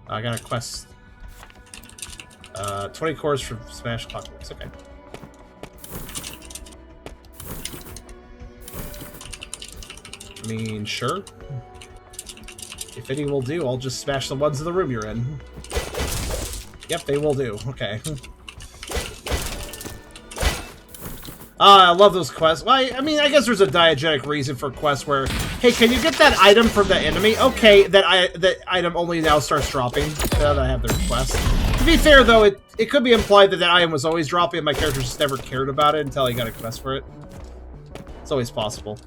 I got a quest. 20 cores for Smash Clockworks. Okay. I mean, sure. If any will do, I'll just smash the ones in the room you're in. Yep, they will do. Okay. I love those quests. Well, I mean, I guess there's a diegetic reason for quests where, hey, can you get that item from the enemy? Okay, that item only now starts dropping now that I have the request. To be fair, though, it could be implied that that item was always dropping and my character just never cared about it until he got a quest for it. It's always possible.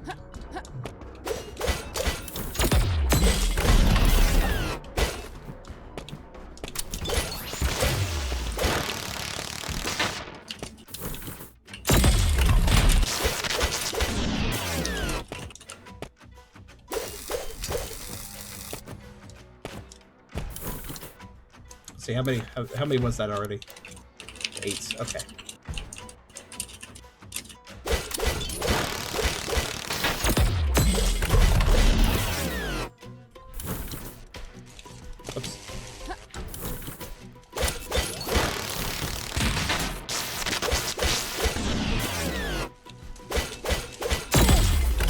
See how many was that already? 8. Okay. Oops.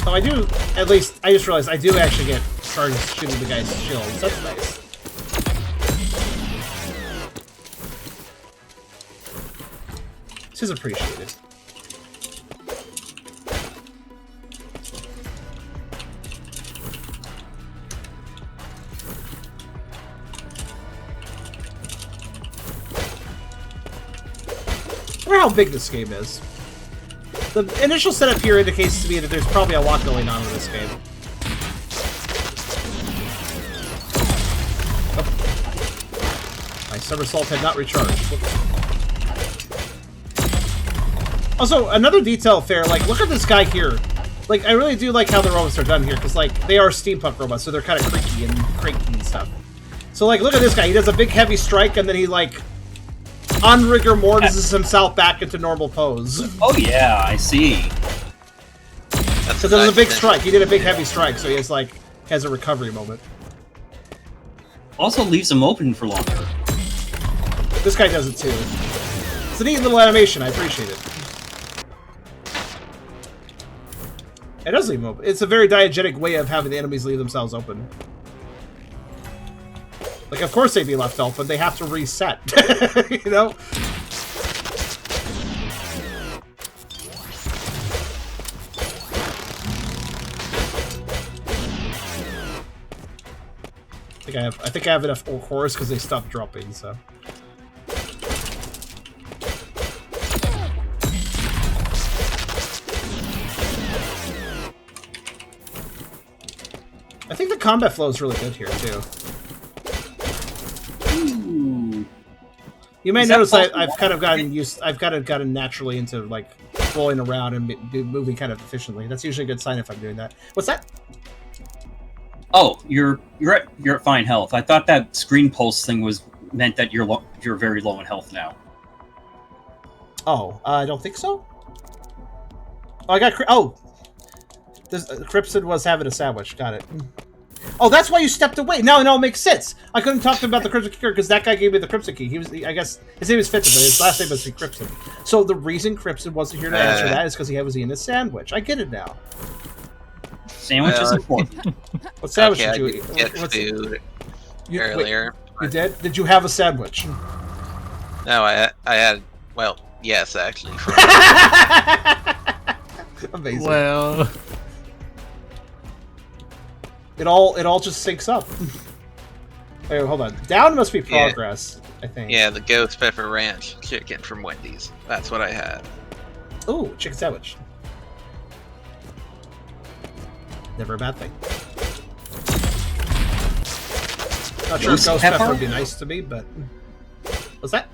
So I do, at least, I just realized I do actually get charged shooting the guy's shields. That's nice. This is appreciated. I wonder how big this game is. The initial setup here indicates to me that there's probably a lot going on in this game. Oh. My somersault had not recharged. Whoops. Also, another detail fair, like, look at this guy here. Like, I really do like how the robots are done here, because, like, they are steampunk robots, so they're kind of creaky and cranky and stuff. So, like, look at this guy. He does a big, heavy strike, and then he, like, on rigor mortises himself back into normal pose. Oh, yeah, I see. So there's a big strike. He did a big, heavy strike, so he has, like, has a recovery moment. Also leaves him open for longer. This guy does it, too. It's a neat little animation. I appreciate it. It does leave them open. It's a very diegetic way of having the enemies leave themselves open. Like, of course they'd be left open. They have to reset. You know? I think I have enough cores because they stopped dropping, so. I think the combat flow is really good here too. Ooh. You may notice I've kind of gotten naturally into like rolling around and moving kind of efficiently. That's usually a good sign if I'm doing that. What's that? Oh, you're at fine health. I thought that screen pulse thing was meant that you're very low in health now. Oh, I don't think so. Oh, I got Crimson was having a sandwich. Got it. Oh, that's why you stepped away. Now it all makes sense. I couldn't talk to him about the Crimson Key because that guy gave me the Crimson Key. I guess his name is Fitton, but his last name must be Crimson. So the reason Crimson wasn't here to answer that is because he was eating a sandwich. I get it now. Sandwich is important. What sandwich Okay, did you I eat? did get food earlier. Wait, you did? Did you have a sandwich? No, I had. Well, yes, actually. Amazing. Well, it all just syncs up. Wait, hold on. Down must be progress, I think. Yeah, the ghost pepper ranch chicken from Wendy's. That's what I had. Ooh, chicken sandwich. Never a bad thing. Not sure if ghost pepper would be nice to me, but what's that?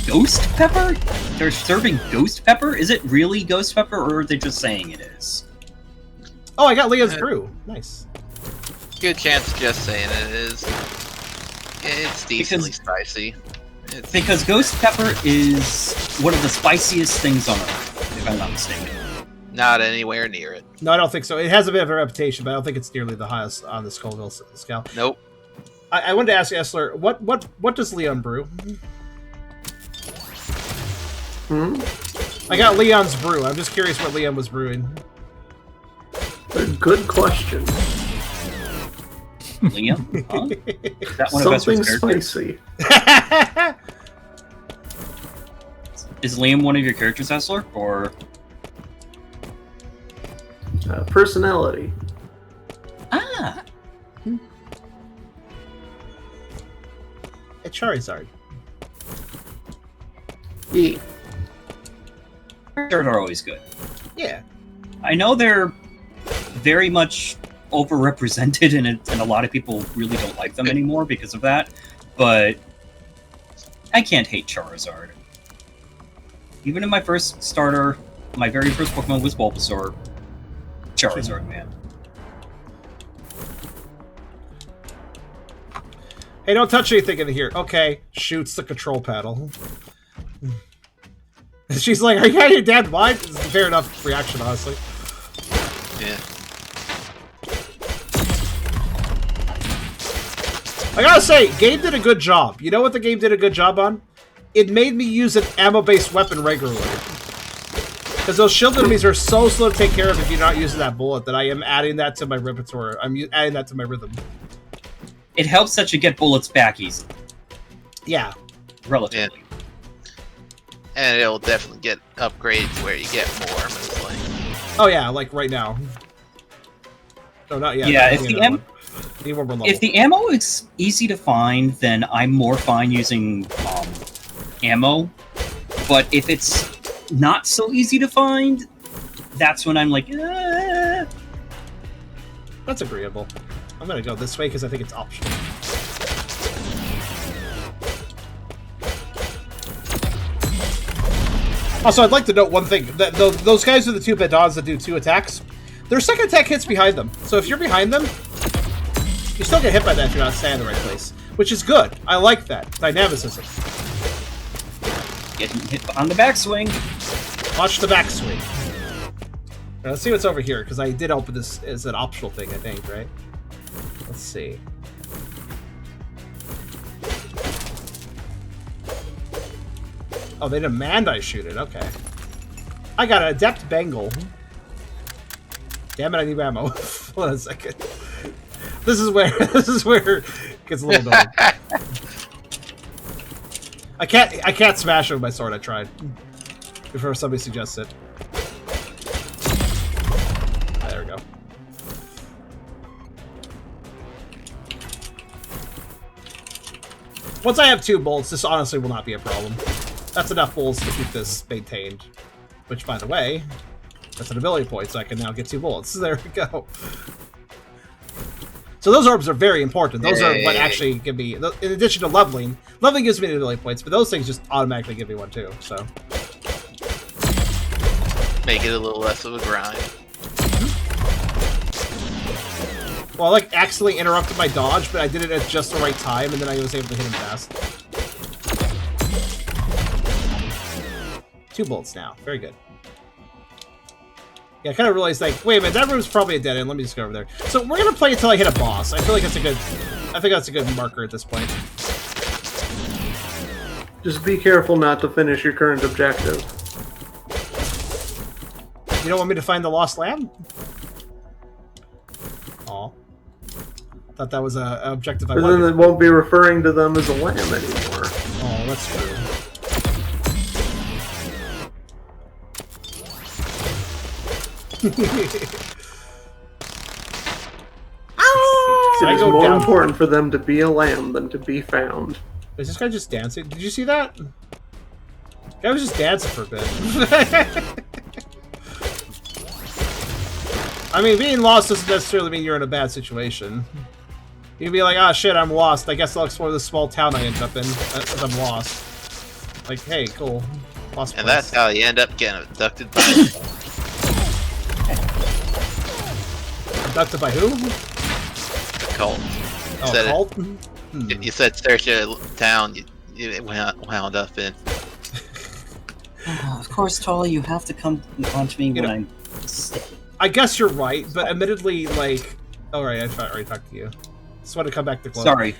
Ghost pepper? They're serving ghost pepper? Is it really ghost pepper, or are they just saying it is? Oh, I got Leah's brew. Nice. Good chance just saying it is. It's decently spicy. Because ghost pepper is one of the spiciest things on earth, if I'm not mistaken. Not anywhere near it. No, I don't think so. It has a bit of a reputation, but I don't think it's nearly the highest on the Scoville scale. Nope. I wanted to ask Essler, what does Leon brew? I got Leon's brew. I'm just curious what Leon was brewing. A good question. Liam? Huh? Is that one Something of Esler's spicy. Is Liam one of your characters, Essler? Or Personality. ah, It's Charizard. E. Charizard are always good. Yeah. I know they're very much overrepresented, and a lot of people really don't like them anymore because of that. But I can't hate Charizard. Even in my first starter, my very first Pokemon was Bulbasaur. Charizard, man. Hey, don't touch anything in here. Okay. Shoots the control paddle. She's like, are you out of your damn mind? It's a fair enough reaction, honestly. Yeah. I gotta say, game did a good job. You know what the game did a good job on? It made me use an ammo-based weapon regularly. Because those shield enemies are so slow to take care of if you're not using that bullet that I am adding that to my repertoire. I'm adding that to my rhythm. It helps that you get bullets back easily. Yeah. Relatively. And it'll definitely get upgraded to where you get more, most likely. Oh yeah, like right now. No, not yet. Yeah, if the ammo is easy to find, then I'm more fine using ammo. But if it's not so easy to find, that's when I'm like, That's agreeable. I'm gonna go this way because I think it's optional. Also, I'd like to note one thing. Those guys with the 2-bit dogs that do 2 attacks, their second attack hits behind them. So if you're behind them, you still get hit by that if you're not standing in the right place. Which is good. I like that. Dynamicism. Getting hit on the backswing. Watch the backswing. Right, let's see what's over here, because I did open this as an optional thing, I think, right? Let's see. Oh, they demand I shoot it. Okay. I got an adept bangle. Damn it! I need ammo. Hold on a second. This is where it gets a little annoying. I can't smash it with my sword. I tried before somebody suggests it. Ah, there we go. Once I have 2 bolts, this honestly will not be a problem. That's enough bolts to keep this maintained. Which, by the way, that's an ability point, so I can now get 2 bullets. There we go. So those orbs are very important. Those are what actually give me, in addition to leveling. Leveling gives me the ability points, but those things just automatically give me 1 too. So Make it a little less of a grind. well, I like accidentally interrupted my dodge, but I did it at just the right time, and then I was able to hit him fast. 2 bullets now. Very good. Yeah, I kind of realized, like, wait a minute, that room's probably a dead end. Let me just go over there. So we're gonna play until I hit a boss. I feel like that's a good. I think that's a good marker at this point. Just be careful not to finish your current objective. You don't want me to find the lost lamb? Aw. Thought that was an objective I But wanted. then it won't be referring to them as a lamb anymore. Oh, that's true. It is go more down. important for them to be a lamb than to be found. Is this guy just dancing? Did you see that? Guy was just dancing for a bit. I mean, being lost doesn't necessarily mean you're in a bad situation. You can be like, ah, shit, I'm lost. I guess I'll explore this small town I ended up in because I'm lost. Like, hey, cool. Lost And place. that's how you end up getting abducted by Abducted by who? a cult. Oh, Said it. cult? You said search a town you wound up in. Of course, Tolly, you have to come on to me when I'm sick. I guess you're right, but admittedly, like... Alright, I already talked to you. Just want to come back to Glow. Sorry.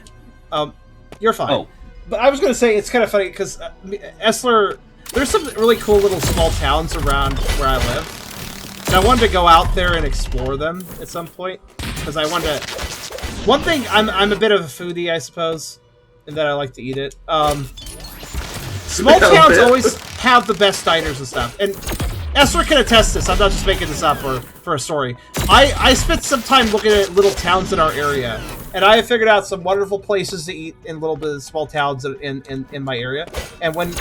You're fine. Oh. But I was going to say, it's kind of funny, because Essler... There's some really cool little small towns around where I live. And I wanted to go out there and explore them at some point. Because I wanted to... One thing, I'm a bit of a foodie, I suppose. In that I like to eat it. Small towns always have the best diners and stuff. And Essler can attest this. I'm not just making this up for a story. I spent some time looking at little towns in our area. And I have figured out some wonderful places to eat in little bit of small towns in my area. And when...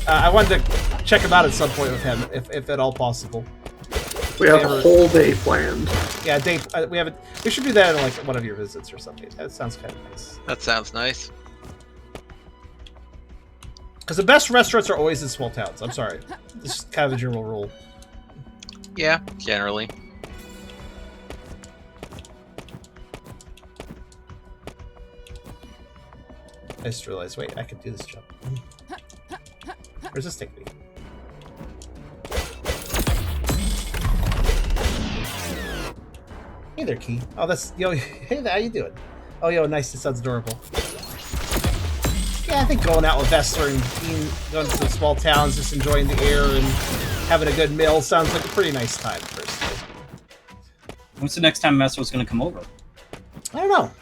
I wanted to check him out at some point with him, if at all possible. We have a whole day planned. Yeah, Dave, we should do that in like one of your visits or something. That sounds kind of nice. That sounds nice. Because the best restaurants are always in small towns. I'm sorry. This is kind of a general rule. Yeah, generally. I just realized, wait, I could do this jump. Where's this take me? Hey there, Key. Oh, that's... Yo, hey there, how you doing? Oh, yo, nice. This sounds adorable. Yeah, I think going out with Vessler and going to some small towns, just enjoying the air and having a good meal sounds like a pretty nice time, personally. When's the next time Messer's going to come over? I don't know.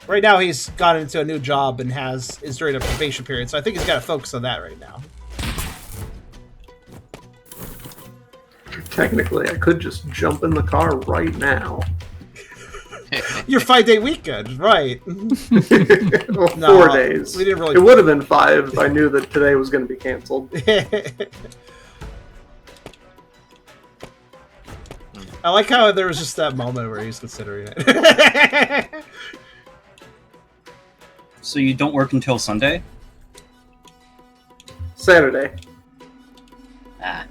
Right now, he's got into a new job and is during a probation period, so I think he's got to focus on that right now. Technically, I could just jump in the car right now. Your 5-day weekend, right? Well, No, 4 days. we didn't really- It would have been 5 if I knew that today was going to be canceled. I like how there was just that moment where he was considering it. So you don't work until Sunday? Saturday. Ah.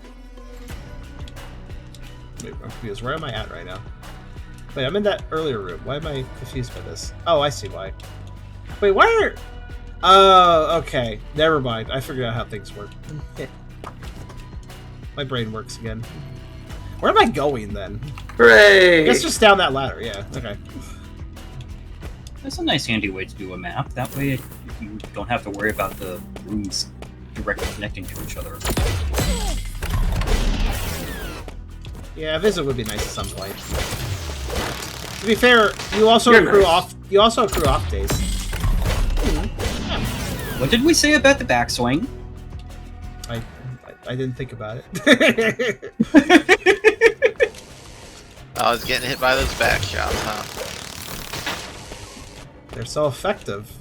Wait, I'm confused. Where am I at right now? Wait, I'm in that earlier room. Why am I confused by this? Oh, I see why. Wait, why are... Oh, okay. Never mind. I figured out how things work. My brain works again. Where am I going, then? Hooray! I guess just down that ladder, yeah. Okay. That's a nice handy way to do a map. That way you don't have to worry about the rooms directly connecting to each other. Yeah, a visit would be nice at some point. To be fair, you also You're accrue nice. off. You also accrue off days. What did we say about the backswing? I didn't think about it. I was getting hit by those back shots, huh? They're so effective.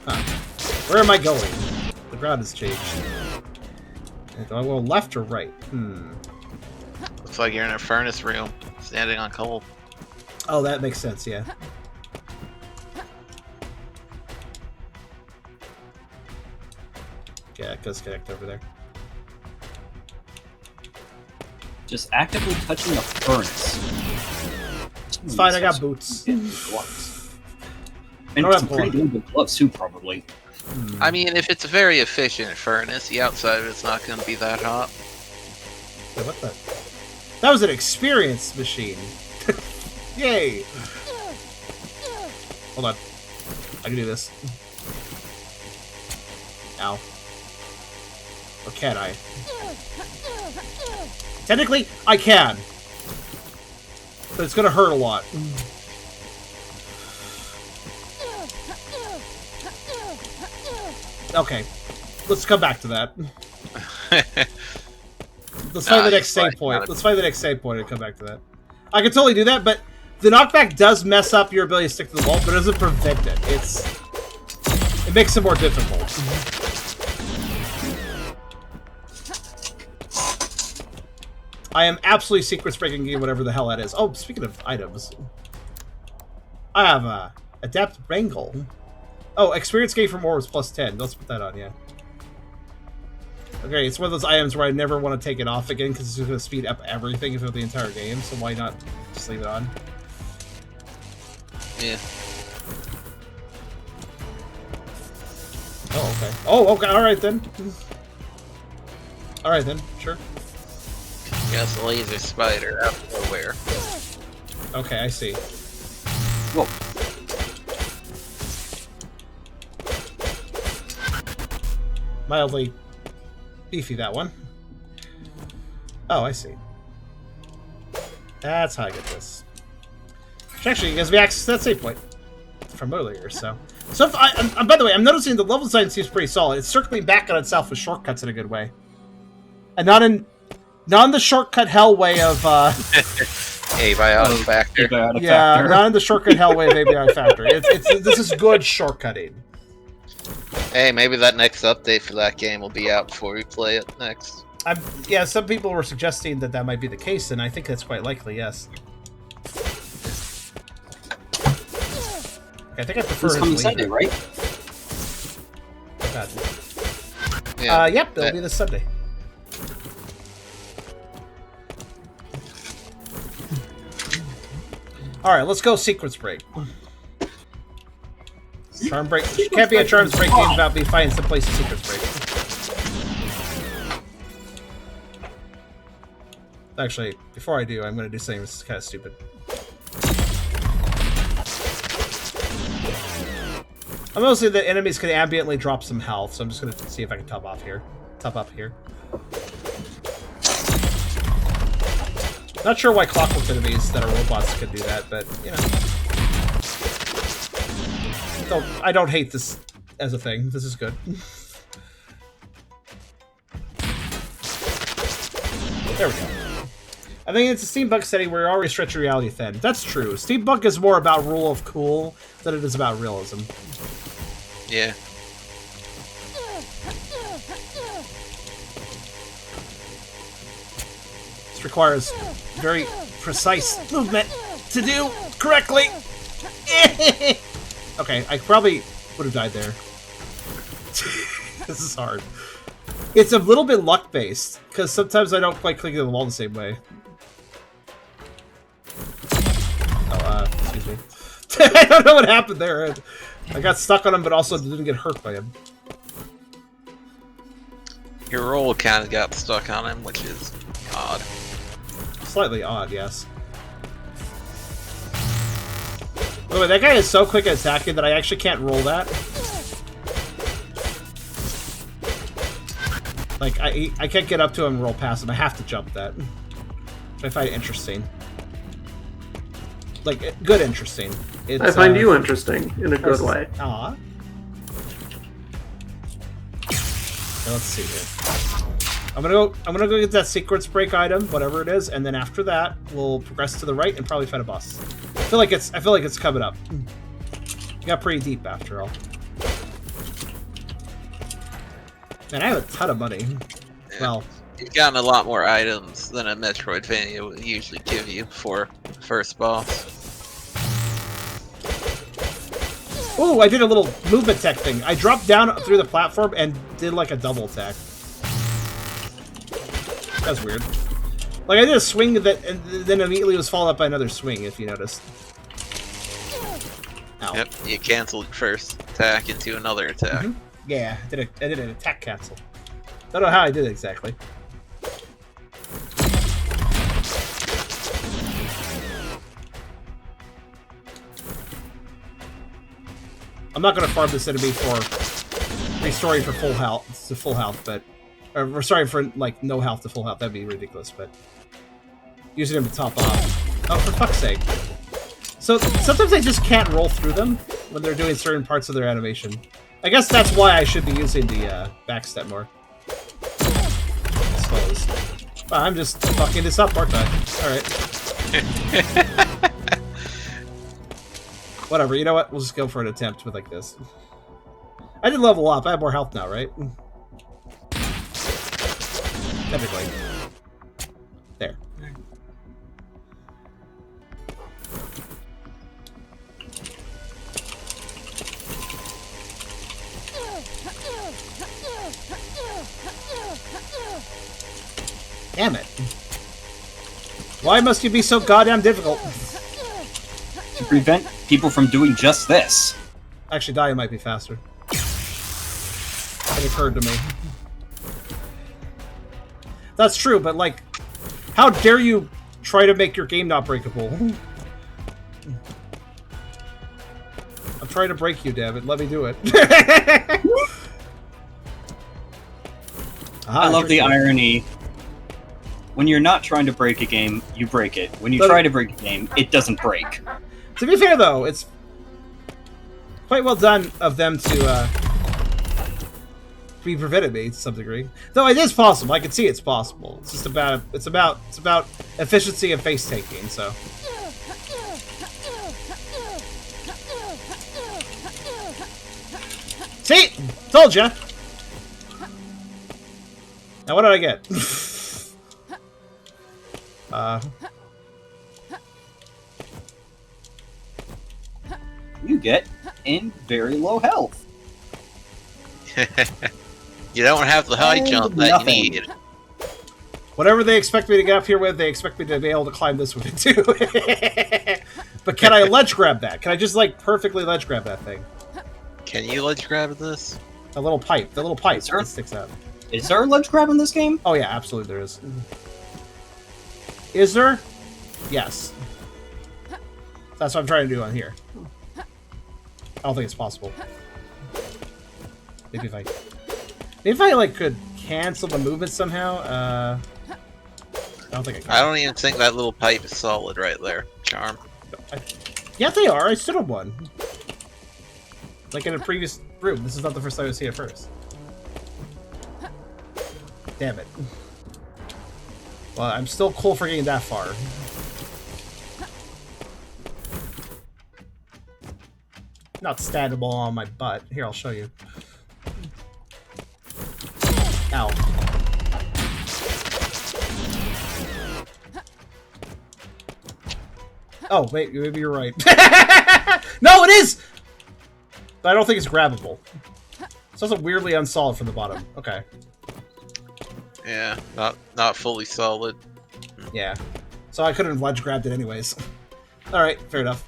Huh. Where am I going? The ground has changed. Do I go left or right? Looks like you're in a furnace room, standing on coal. Oh, that makes sense, yeah. Yeah, it does connect over there. Just actively touching the furnace. It's fine, I got boots. Gloves. And Don't have some pretty gloves. damn good gloves too, probably. I mean, if it's a very efficient furnace, the outside of it's not going to be that hot. Wait, what the? That was an experience machine. Yay! Hold on. I can do this. Ow. Or can I? Technically, I can. But it's gonna hurt a lot. Okay. Let's come back to that. Let's find the next save point. Let's find the next save point and come back to that. I can totally do that, but the knockback does mess up your ability to stick to the wall, but it doesn't prevent it. It makes it more difficult. I am absolutely secrets breaking game, whatever the hell that is. Oh, speaking of items, I have adapt wrangle. Oh, experience gain from orbs plus 10. Let's put that on, yeah. Okay, it's one of those items where I never want to take it off again because it's just going to speed up everything throughout the entire game, so why not just leave it on? Yeah. Oh, okay. Oh, okay, alright then. Alright then, sure. Yes, laser spider out of nowhere. Okay, I see. Whoa. Mildly beefy, that one. Oh, I see. That's how I get this. Which actually gives me access to that save point from earlier, so... So, if by the way, I'm noticing the level design seems pretty solid. It's circling back on itself with shortcuts in a good way. And not in the shortcut hell way of, Abiotic factor. Abiotic yeah, factor. not in the shortcut hell way of ABI Factor. This is good shortcutting. Hey, maybe that next update for that game will be out before we play it next. Yeah, some people were suggesting that might be the case, and I think that's quite likely, yes. I think I prefer It's coming his Sunday, lead. right? God. Yep, it'll be this Sunday. Alright, let's go sequence break. Charm break. Can't be a charms break game without me finding some place to sequence break. Actually, before I do, I'm going to do something that's kind of stupid. I'm mostly the enemies can ambiently drop some health, so I'm just going to see if I can top up here. Not sure why clockwork enemies that are robots could do that, but, you know. I don't hate this as a thing. This is good. There we go. I think it's a steampunk setting where you're already stretching reality thin. That's true. Steampunk is more about rule of cool than it is about realism. Yeah. This requires very precise movement to do correctly. Okay, I probably would have died there. This is hard. It's a little bit luck-based, because sometimes I don't quite click the wall the same way. Oh, excuse me. I don't know what happened there. I got stuck on him, but also didn't get hurt by him. Your roll kind of got stuck on him, which is odd. Slightly odd, yes. By the way, that guy is so quick at attacking that I actually can't roll that. Like, I can't get up to him and roll past him. I have to jump that. Which I find interesting. Like, good interesting. It's, I find you interesting in a good way. Aw. Let's see here. I'm gonna go get that sequence break item, whatever it is, and then after that we'll progress to the right and probably fight a boss. I feel like it's coming up. It got pretty deep after all. Man, I have a ton of money. Yeah. Well, You've gotten a lot more items than a Metroidvania would usually give you for the first boss. ooh, I did a little movement tech thing. I dropped down through the platform and did like a double attack. That's weird. Like, I did a swing that, and then immediately was followed up by another swing, if you noticed. Ow. Yep, you canceled your first attack into another attack. Mm-hmm. Yeah, I did an attack cancel. Don't know how I did it exactly. I'm not going to farm this enemy for restoring for full health to full health, but or restoring for like no health to full health. That'd be ridiculous. But using him to top off. Oh, for fuck's sake! So sometimes I just can't roll through them when they're doing certain parts of their animation. I guess that's why I should be using the backstep more. I suppose. Well, I'm just fucking this up, aren't I? Alright. Whatever, you know what? We'll just go for an attempt with like this. I did level up. I have more health now, right? Technically. There. Damn it. Why must you be so goddamn difficult? To prevent people from doing just this. Actually, dying might be faster. It occurred to me. That's true, but like, how dare you try to make your game not breakable? I'm trying to break you, damn it. Let me do it. I love the irony. When you're not trying to break a game, you break it. When you But- try to break a game, it doesn't break. To be fair, though, it's quite well done of them to be prevented me to some degree. Though it is possible. I can see it's possible. It's just about efficiency and face taking. So. See, told ya. Now what did I get? You get in very low health. You don't have the high And jump that nothing. you need. Whatever they expect me to get up here with, they expect me to be able to climb this with it too. But can I ledge grab that? Can I just like perfectly ledge grab that thing? Can you ledge grab this? The little pipe Sure. that sticks out. Is there a ledge grab in this game? Oh yeah, absolutely there is. Is there? Yes. That's what I'm trying to do on here. I don't think it's possible. Maybe if I like could cancel the movement somehow. I don't think I can. I don't even think that little pipe is solid right there, Charm. Yeah, they are. I stood on one. Like in a previous room. This is not the first time I see it first. Damn it. Well, I'm still cool for getting that far. Not standable on my butt. Here, I'll show you. Ow. Oh, wait, maybe you're right. No, it is! But I don't think it's grabbable. It's also weirdly unsolid from the bottom. Okay. Yeah, not fully solid. Yeah. So I couldn't have ledge grabbed it anyways. Alright, fair enough.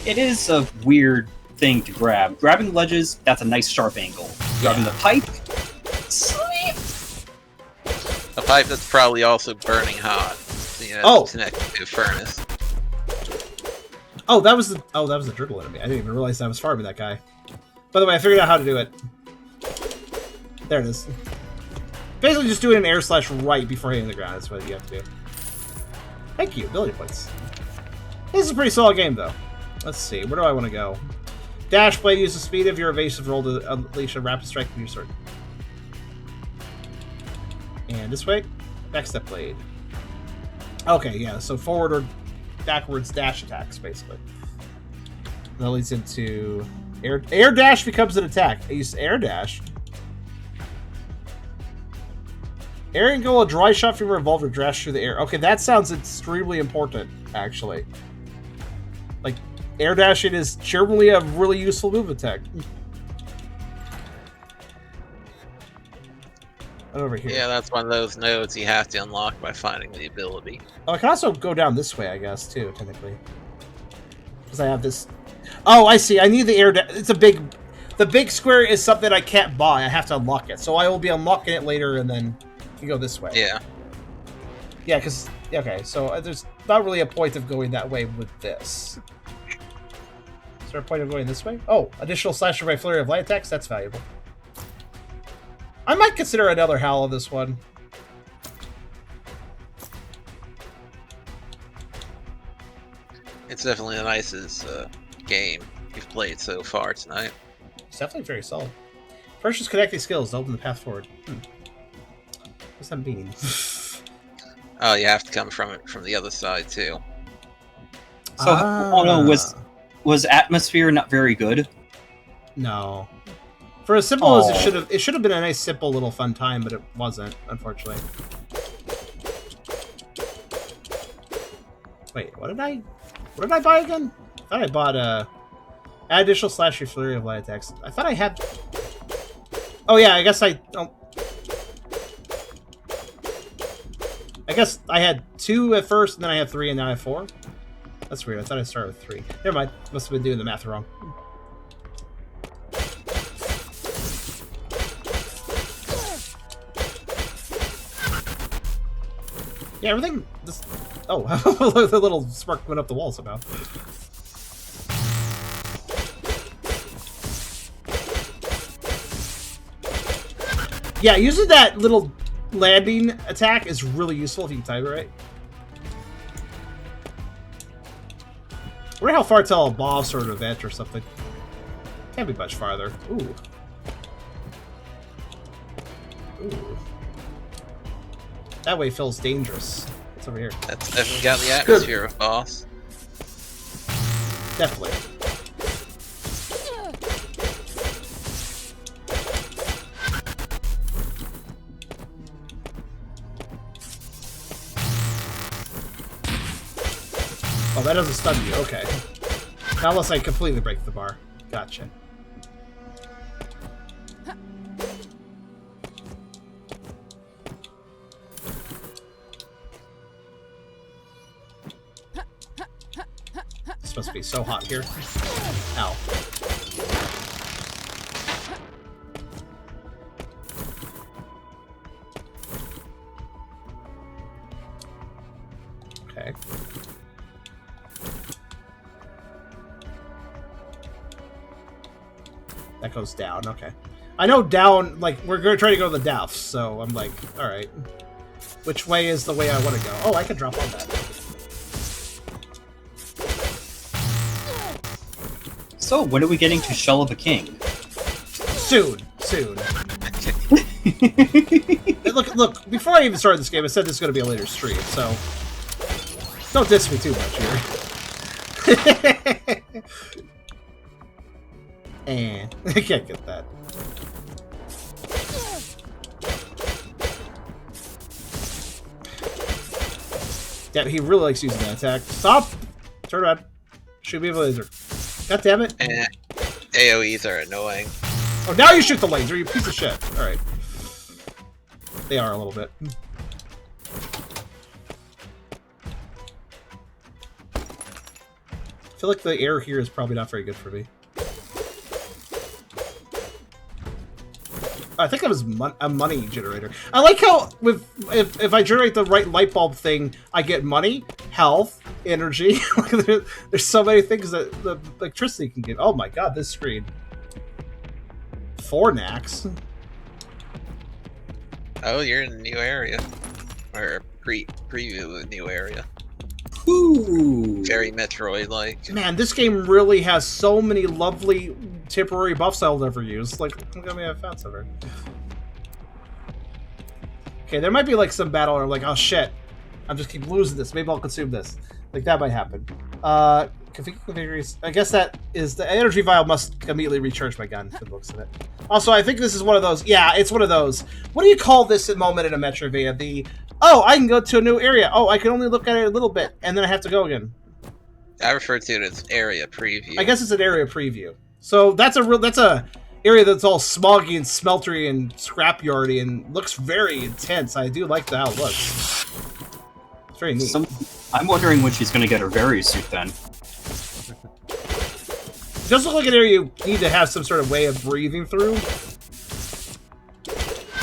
It is a weird thing to grab. Grabbing ledges, that's a nice sharp angle. Grabbing the pipe, sleep. A pipe that's probably also burning hot. You know, Oh! it's connected to a furnace. Oh, that was the dribble enemy. I didn't even realize I was farming that guy. By the way, I figured out how to do it. There it is. Basically just doing an air slash right before hitting the ground. That's what you have to do. Thank you. Ability points. This is a pretty solid game, though. Let's see. Where do I want to go? Dash blade uses the speed of your evasive roll to unleash a rapid strike with your sword. And this way? Backstep blade. Okay, yeah. So forward or backwards dash attacks, basically. That leads into... Air dash becomes an attack. I use air dash. Air angle, a dry shot from a revolver dash through the air. Okay, that sounds extremely important, actually. Like, air dashing is generally a really useful move attack. Over here. Yeah, that's one of those nodes you have to unlock by finding the ability. Oh, I can also go down this way, I guess, too, technically. Because I have this... Oh, I see. I need the air dash. It's a big... The big square is something I can't buy. I have to unlock it. So I will be unlocking it later, and then you go this way. Yeah. Yeah, because... Okay, so there's not really a point of going that way with this. Is there a point of going this way? Oh, additional slasher by flurry of light attacks? That's valuable. I might consider another howl of this one. It's definitely the nicest game you've played so far tonight. It's definitely very solid. Purchase connecting skills to open the path forward. What's that mean? Oh, you have to come from it from the other side too. So, oh no, was atmosphere not very good? No. For as simple as it should have been a nice, simple little fun time, but it wasn't, unfortunately. Wait, what did I buy again? I thought I bought add additional slash your flurry of light attacks. I thought I had. Oh yeah, I guess I had 2 at first, and then I had 3, and now I have 4. That's weird. I thought I started with 3. Never mind. Must have been doing the math wrong. Yeah, everything. Oh, the little spark went up the wall somehow. Yeah, using that little landing attack is really useful if you can time it right. I wonder how far till a boss sort of event or something. Can't be much farther. Ooh. Ooh. That way feels dangerous. It's over here. That's definitely got the atmosphere of boss. Definitely. Oh, that doesn't stun you. Okay. Not unless I completely break the bar. Gotcha. This must be so hot here. Ow. Okay. That goes down, okay. I know down, like, we're going to try to go to the depths, so I'm like, alright. Which way is the way I want to go? Oh, I can drop on that. So, when are we getting to Shell of a King? Soon. Soon. Look, before I even started this game, I said this is going to be a later stream, so... Don't diss me too much here. And I can't get that. Yeah, he really likes using that attack. Stop! Turn around. Shoot me with a laser. God damn it. AoEs are annoying. Oh, now you shoot the laser, you piece of shit. Alright. They are a little bit. I feel like the air here is probably not very good for me. I think that was a money generator. I like how if I generate the right light bulb thing, I get money, health, energy. There's so many things that the electricity can give. Oh my god, this screen. 4 knacks. Oh, you're in a new area. Or a preview of a new area. Ooh. Very Metroid-like. Man, this game really has so many lovely temporary buffs I'll never use. Like, look how many I've found so far. Okay, there might be like some battle where I'm like, oh shit, I'm just keep losing this. Maybe I'll consume this. Like, that might happen. Configure. I guess that is the energy vial must immediately recharge my gun for the looks of it. Also, I think this is one of those. Yeah, it's one of those. What do you call this moment in a Metroidvania? The I can go to a new area. Oh, I can only look at it a little bit, and then I have to go again. I refer to it as area preview. I guess it's an area preview. So that's a area that's all smoggy and smeltery and scrapyardy and looks very intense. I do like how it looks. It's very neat. I'm wondering when she's going to get her Varysuit then. It does look like an area you need to have some sort of way of breathing through.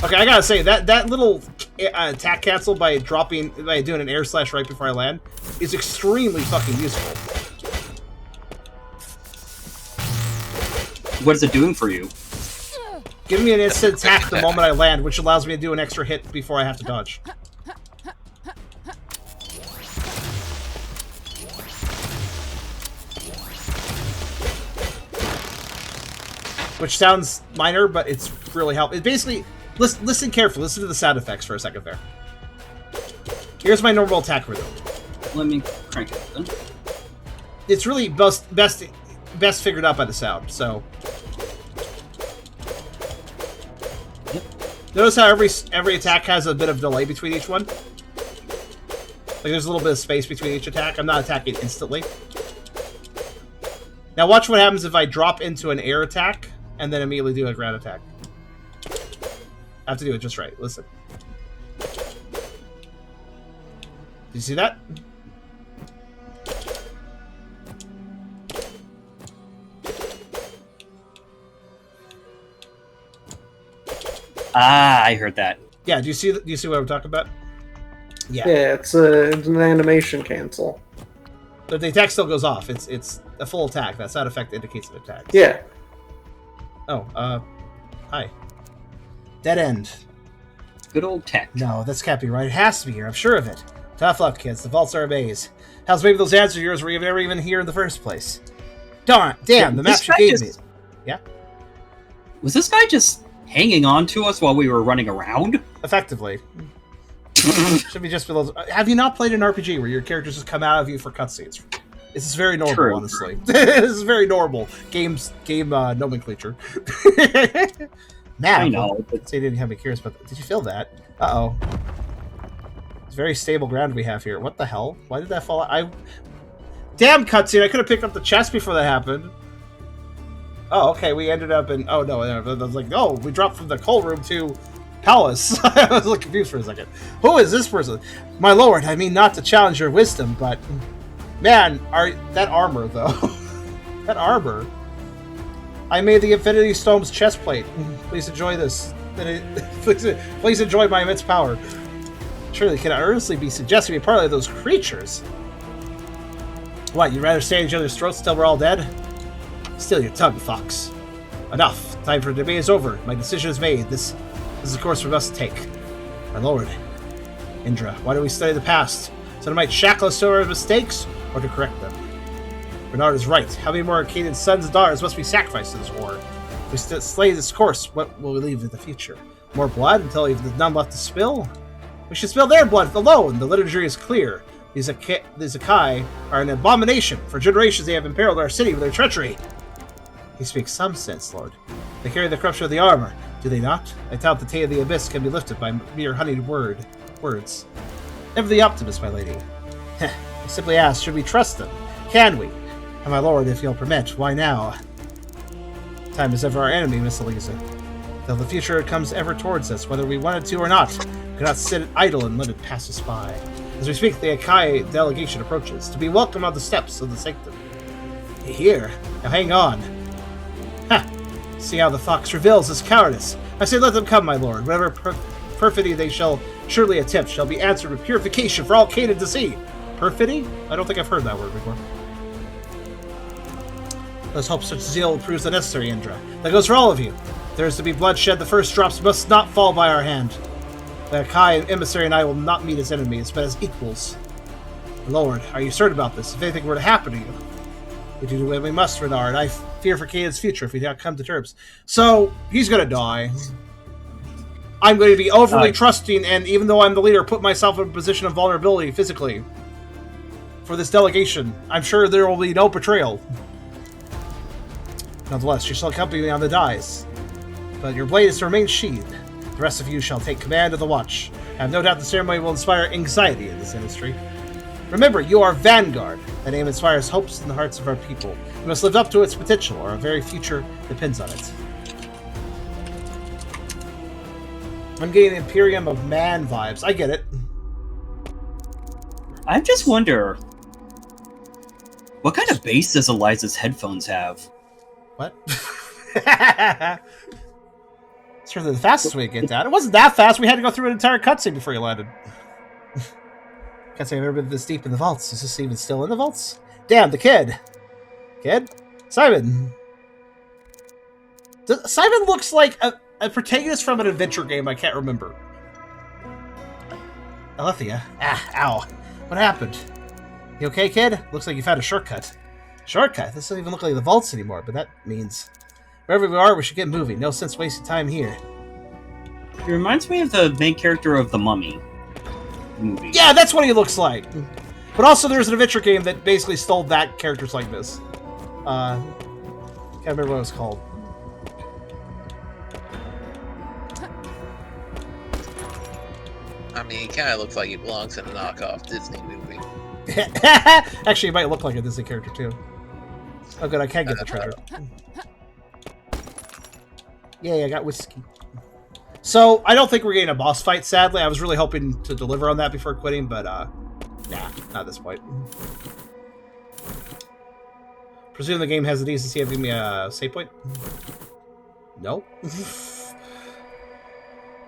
Okay, I gotta say, that little attack cancel by doing an air slash right before I land is extremely fucking useful. What is it doing for you? Giving me an instant attack the moment I land, which allows me to do an extra hit before I have to dodge. Which sounds minor, but it's really helpful. It basically, listen carefully. Listen to the sound effects for a second there. Here's my normal attack rhythm. Let me crank it then. It's really best figured out by the sound. So, Yep. Notice how every attack has a bit of delay between each one. Like there's a little bit of space between each attack. I'm not attacking instantly. Now watch what happens if I drop into an air attack and then immediately do a ground attack. I have to do it just right. Listen. Did you see that? Ah, I heard that. Yeah. Do you see what I'm talking about? Yeah. Yeah, it's an animation cancel. But the attack still goes off. It's a full attack. That sound effect indicates an attack. Yeah. Oh, hi. Dead end. Good old tech. No, that's can't be right. It has to be here. I'm sure of it. Tough luck, kids. The vaults are a maze. How's maybe those answers of yours were never even here in the first place? Damn, the map you gave me. Yeah? Was this guy just hanging on to us while we were running around? Effectively. Should be just for those. Have you not played an RPG where your characters just come out of you for cutscenes? This is very normal, True. honestly. This is very normal. Game nomenclature. Map. I know. Say you didn't have me curious, but did you feel that? Uh-oh. It's very stable ground we have here. What the hell? Why did that fall out? Damn cutscene! I could have picked up the chest before that happened. Oh, okay. We ended up in. Oh no! I was like, oh, we dropped from the coal room to palace. I was a little confused for a second. Who is this person? My lord, I mean not to challenge your wisdom, but man, that armor though. That armor. I made the Infinity Stone's chest plate. Please enjoy this. Please enjoy my immense power. Surely can I earnestly be suggesting to be part of those creatures? What, you'd rather stay in each other's throats until we're all dead? Still your tongue, fox. Enough. Time for the debate is over. My decision is made. This is the course we must take. My lord. Indra, why do we study the past? So it might shackle us to our mistakes, or to correct them? Bernard is right. How many more Arcadian sons and daughters must be sacrificed in this war? If we slay this course, what will we leave in the future? More blood until there's none left to spill? We should spill their blood alone. The literature is clear. These Akai are an abomination. For generations they have imperiled our city with their treachery. He speaks some sense, Lord. They carry the corruption of the armor, do they not? I doubt the tale of the abyss can be lifted by mere honeyed words. Never the optimist, my lady. I simply ask, should we trust them? Can we? And my lord, if you'll permit, why now? Time is ever our enemy, Miss Elisa. Though the future comes ever towards us, whether we want it to or not, we cannot sit idle and let it pass us by. As we speak, the Akai delegation approaches, to be welcomed on the steps of the sanctum. Here, now hang on. Ha! See how the fox reveals his cowardice. I say let them come, my lord. Whatever perfidy they shall surely attempt shall be answered with purification for all Canaan to see. Perfidy? I don't think I've heard that word before. Let's hope such zeal proves the necessary, Indra. That goes for all of you. If there is to be bloodshed, the first drops must not fall by our hand. The Akai emissary and I will not meet as enemies, but as equals. Lord, are you certain about this? If anything were to happen to you, we do what we must, Renard. I fear for Canaan's future if we do not come to terms. So, he's gonna die. I'm going to be overly trusting, and even though I'm the leader, put myself in a position of vulnerability physically for this delegation. I'm sure there will be no betrayal. Nonetheless, you shall accompany me on the dice. But your blade is to remain sheathed. The rest of you shall take command of the watch. I have no doubt the ceremony will inspire anxiety in this industry. Remember, you are Vanguard. That name inspires hopes in the hearts of our people. We must live up to its potential, or our very future depends on it. I'm getting Imperium of Man vibes. I get it. I just wonder, what kind of bass does Eliza's headphones have? What? It's really the fastest way to get down. It wasn't that fast. We had to go through an entire cutscene before you landed. Can't say I've ever been this deep in the vaults. Is this even still in the vaults? Damn, the kid. Kid? Simon. Simon looks like a protagonist from an adventure game I can't remember. Alethea. Ah, ow. What happened? You okay, kid? Looks like you found a shortcut. Shortcut? This doesn't even look like the vaults anymore, but that means wherever we are, we should get moving. No sense wasting time here. He reminds me of the main character of the Mummy movie. Yeah, that's what he looks like. But also there's an adventure game that basically stole that character's likeness. Can't remember what it was called. I mean, he kind of looks like he belongs in a knockoff Disney movie. Actually, he might look like a Disney character, too. Oh, good, I can get the treasure. Yay, I got whiskey. So, I don't think we're getting a boss fight, sadly. I was really hoping to deliver on that before quitting, but, nah, not at this point. Presume the game has the decency of giving me a save point? Nope.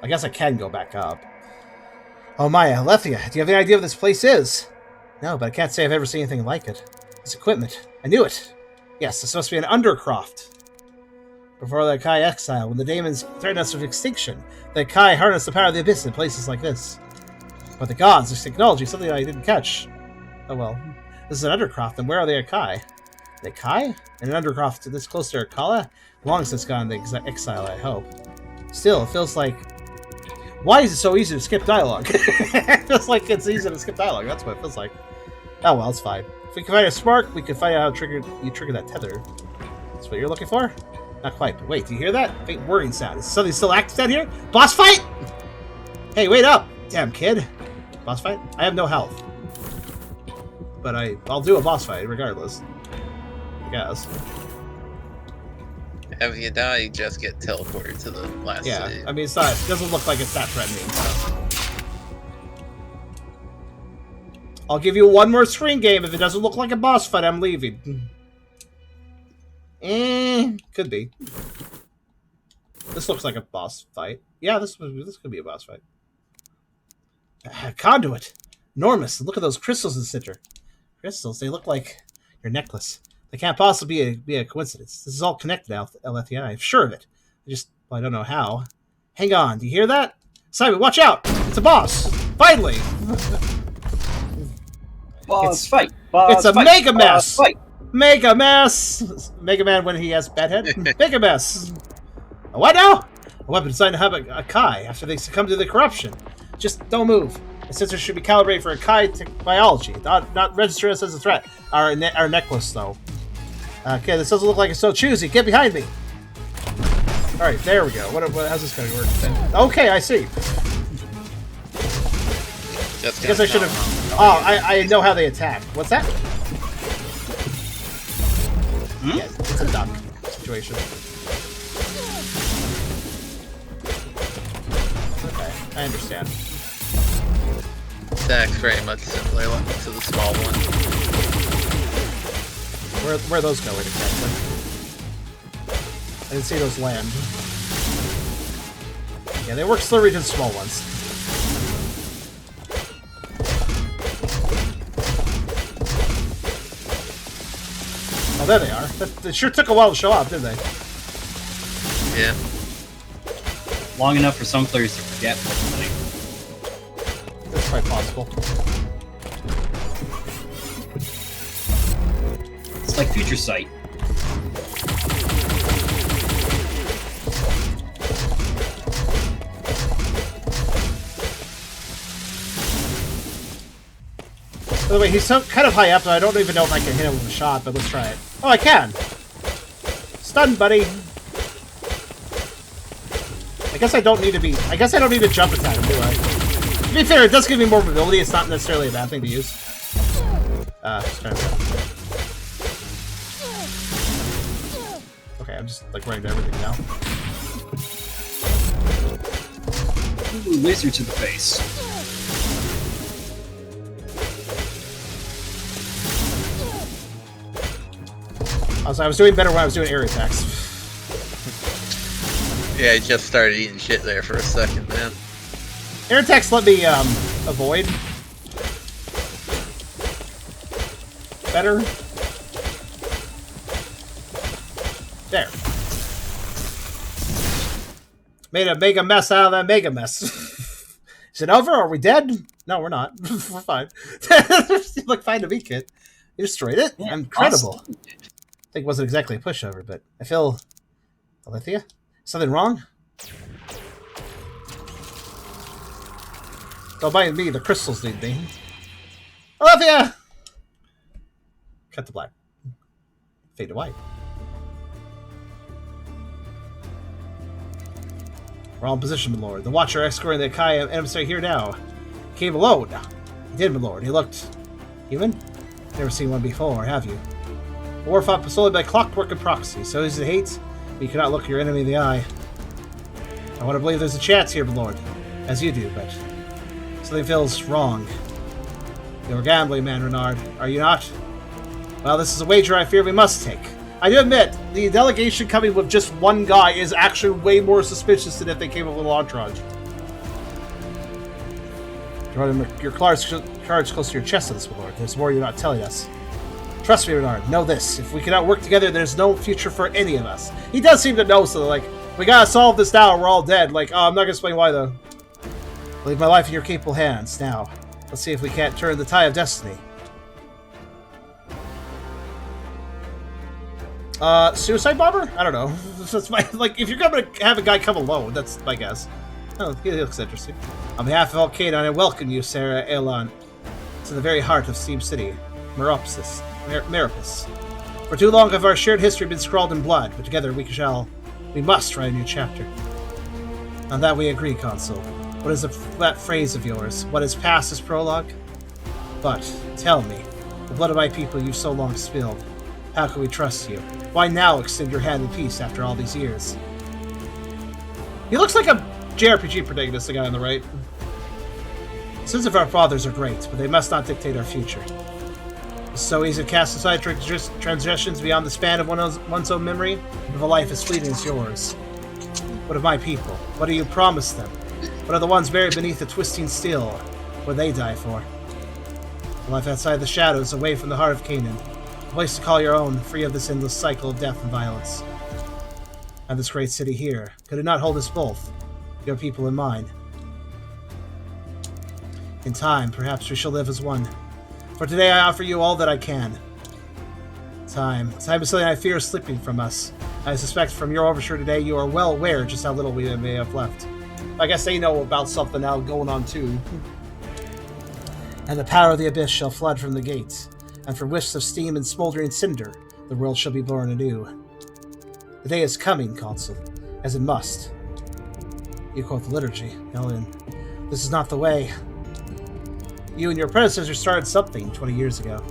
I guess I can go back up. Oh, Maya, Alethea, do you have any idea what this place is? No, but I can't say I've ever seen anything like it. This equipment. I knew it. Yes, this must be an undercroft. Before the Akai exile, when the daemons threatened us with extinction, the Akai harnessed the power of the abyss in places like this. But the gods, this technology, something I didn't catch. Oh well. This is an undercroft, then where are the Akai? The Akai? And an undercroft this close to Arkala? Long since gone into exile, I hope. Still, it feels like... Why is it so easy to skip dialogue? It feels like it's easy to skip dialogue. That's what it feels like. Oh well, it's fine. If we can find a spark, we can find out how you trigger that tether. That's what you're looking for? Not quite, but wait, do you hear that? Faint whirring sound. Is something still active down here? Boss fight? Hey, wait up! Damn, kid. Boss fight? I have no health. But I'll do a boss fight regardless. I guess. If you die, you just get teleported to the last save. I mean, it doesn't look like it's that threatening, so. I'll give you one more screen game. If it doesn't look like a boss fight, I'm leaving. Could be. This looks like a boss fight. Yeah, this could be a boss fight. Conduit. Enormous. Look at those crystals in the center. Crystals, they look like your necklace. They can't possibly be a coincidence. This is all connected, Alethea. I'm sure of it. I don't know how. Hang on, do you hear that? Simon, watch out! It's a boss! Finally! Boss fight! Boss it's a fight, Mega Mess! Fight. Mega Mess! Mega Man when he has bad head? Mega Mess! A what now? A weapon designed to have a Kai after they succumb to the corruption. Just don't move. The sensor should be calibrated for a Kai biology, not register us as a threat. Our necklace, though. Okay, this doesn't look like it's so choosy. Get behind me! Alright, there we go. How's this going to work then? Okay, I see. I guess I should have... Oh, I know how they attack. What's that? Yeah, it's a duck situation. I understand. Stack's very much similar to the small one. Where are those going exactly? I didn't see those land. Yeah, they work slowly to the small ones. Oh, there they are. It sure took a while to show up, didn't they? Yeah. Long enough for some players to forget what to play. That's quite possible. It's like Future Sight. By the way, he's so kind of high up, I don't even know if I can hit him with a shot, but let's try it. Oh, I can! Stun, buddy! I guess I don't need to jump attack him, do I? To be fair, it does give me more mobility. It's not necessarily a bad thing to use. Just trying to... Okay, I'm just, like, running to everything now. Ooh, laser to the face. Also, I was doing better when I was doing air attacks. Yeah, I just started eating shit there for a second, man. Air attacks let me, avoid. Better. There. Made a mega mess out of that mega mess. Is it over? Are we dead? No, we're not. We're fine. You look fine to me, kid. You destroyed it? Yeah, incredible. awesome. I think it wasn't exactly a pushover, but I feel... Alethea? Something wrong? Don't mind me, the crystals need me. Alethea! Cut to black. Fade to white. We're all in position, my lord. The Watcher escorting the Akai emissary here now. Came alone. He did, my lord. He looked... human? Never seen one before, have you? War fought solely by clockwork and proxy, so easy to hate, but you cannot look your enemy in the eye. I want to believe there's a chance here, my lord, as you do, but something feels wrong. You're a gambling man, Renard, are you not? Well, this is a wager I fear we must take. I do admit, the delegation coming with just one guy is actually way more suspicious than if they came with an entourage. Your cards close to your chest on this, my lord. There's more you're not telling us. Trust me, Renard, know this. If we cannot work together, there's no future for any of us. He does seem to know, so like, we gotta solve this now or we're all dead. Like, oh, I'm not gonna explain why, though. I leave my life in your capable hands. Now, let's see if we can't turn the tide of destiny. Suicide bomber? I don't know. That's my, like, if you're gonna have a guy come alone, that's my guess. Oh, he looks interesting. On behalf of Alcadon, I welcome you, Sarah Elon, to the very heart of Steam City, Meropis. For too long have our shared history been scrawled in blood, but together we must write a new chapter. On that we agree, Consul. What is that phrase of yours? What is past is prologue? But, tell me, the blood of my people you've so long spilled, how can we trust you? Why now extend your hand in peace after all these years? He looks like a JRPG protagonist, the guy on the right. The sins of our fathers are great, but they must not dictate our future. It's so easy to cast aside transgressions beyond the span of one's own memory, if a life as fleeting as yours. What of my people? What do you promise them? What are the ones buried beneath the twisting steel? What they die for? A life outside the shadows, away from the heart of Canaan. A place to call your own, free of this endless cycle of death and violence. And this great city here, could it not hold us both? Your people and mine. In time, perhaps we shall live as one. For today I offer you all that I can. Time is something I fear is slipping from us. I suspect from your overture today you are well aware just how little we may have left. I guess they know about something now going on too. And the power of the abyss shall flood from the gates, and from wisps of steam and smoldering cinder, the world shall be born anew. The day is coming, Consul, as it must. You quote the liturgy, Helen. This is not the way. You and your predecessors started something 20 years ago.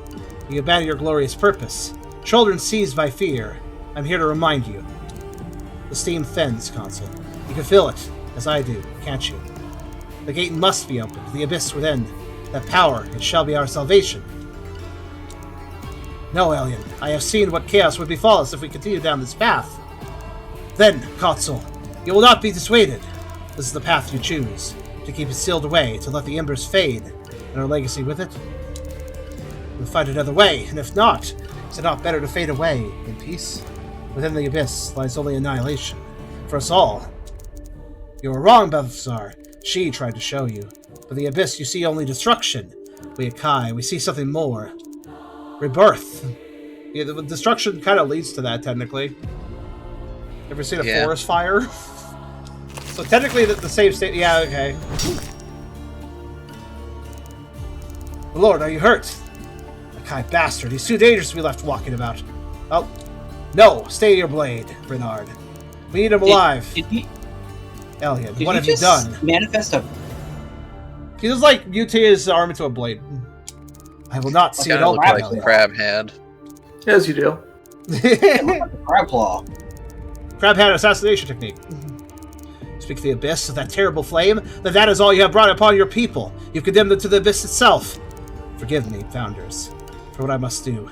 You abandoned your glorious purpose. Children seized by fear. I'm here to remind you. The steam thins, Consul. You can feel it, as I do, can't you? The gate must be opened. The abyss within. That power, it shall be our salvation. No, alien. I have seen what chaos would befall us if we continue down this path. Then, Kotzel, you will not be dissuaded. This is the path you choose. To keep it sealed away, to let the embers fade, and our legacy with it. We'll find another way, and if not, is it not better to fade away in peace? Within the abyss lies only annihilation. For us all. You were wrong, Balthazar. She tried to show you. But the abyss, you see only destruction. We Akai, we see something more. Rebirth. Yeah, the destruction kind of leads to that, technically. Ever seen a forest fire? So technically the same state... Yeah, okay. Lord, are you hurt? Akai bastard, he's too dangerous to be left walking about. Oh. No, stay your blade, Bernard. We need him alive. Alien, what have you done? Manifest a... He just like mutate his arm into a blade. I will not see it all. Look like a crab hand. As you do. Crab claw. Crab hand assassination technique. Speak of the abyss, of that terrible flame, that is all you have brought upon your people. You've condemned them to the abyss itself. Forgive me, founders, for what I must do.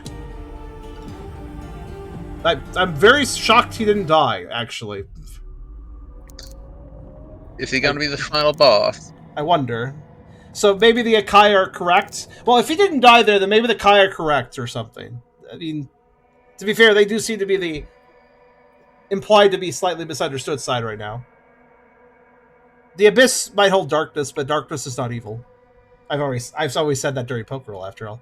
I'm very shocked he didn't die, actually. Is he going to be the final boss? I wonder. So maybe the Akai are correct? Well, if he didn't die there, then maybe the Kai are correct or something. I mean, to be fair, they do seem to be the implied to be slightly misunderstood side right now. The Abyss might hold darkness, but darkness is not evil. I've always said that during poker roll, after all.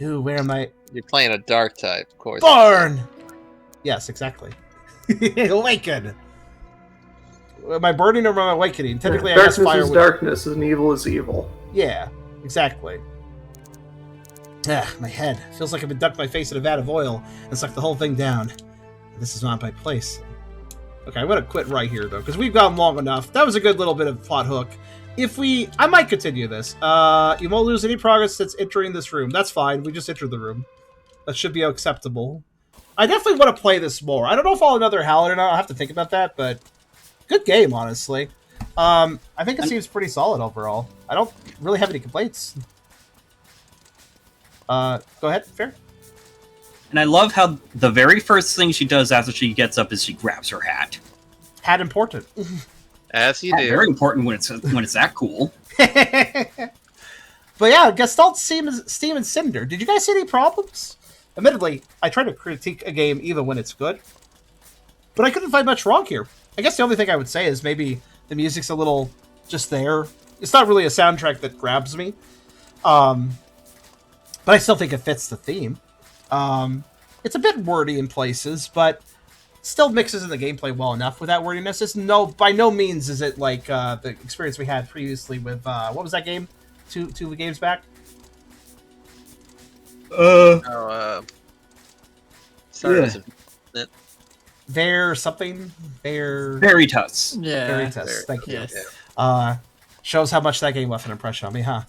Ooh, where am I? You're playing a dark type, of course. Burn! Yes, exactly. Awaken! Am I burning or am I awakening? Technically, I guess darkness fire is would... darkness, and evil is evil. Yeah, exactly. My head. Feels like I've been ducked my face in a vat of oil and sucked the whole thing down. This is not my place. Okay, I'm gonna quit right here, though, because we've gone long enough. That was a good little bit of plot hook. I might continue this. You won't lose any progress since entering this room. That's fine. We just entered the room. That should be acceptable. I definitely want to play this more. I don't know if I'll another Howler or not. I'll have to think about that, but good game, honestly. I think it seems pretty solid overall. I don't really have any complaints. Go ahead, Fair. And I love how the very first thing she does after she gets up is she grabs her hat. Hat important. As you Hat do. very important when it's that cool. But yeah, Gestalt, Steam, and Cinder. Did you guys see any problems? Admittedly, I try to critique a game even when it's good, but I couldn't find much wrong here. I guess the only thing I would say is maybe the music's a little just there. It's not really a soundtrack that grabs me, but I still think it fits the theme. It's a bit wordy in places, but still mixes in the gameplay well enough with that wordiness. It's by no means is it like the experience we had previously with what was that game? Two games back. Sorry. Yeah. Veritas. Yeah. Veritas. Thank you. Yes. Shows how much that game left an impression on me, huh?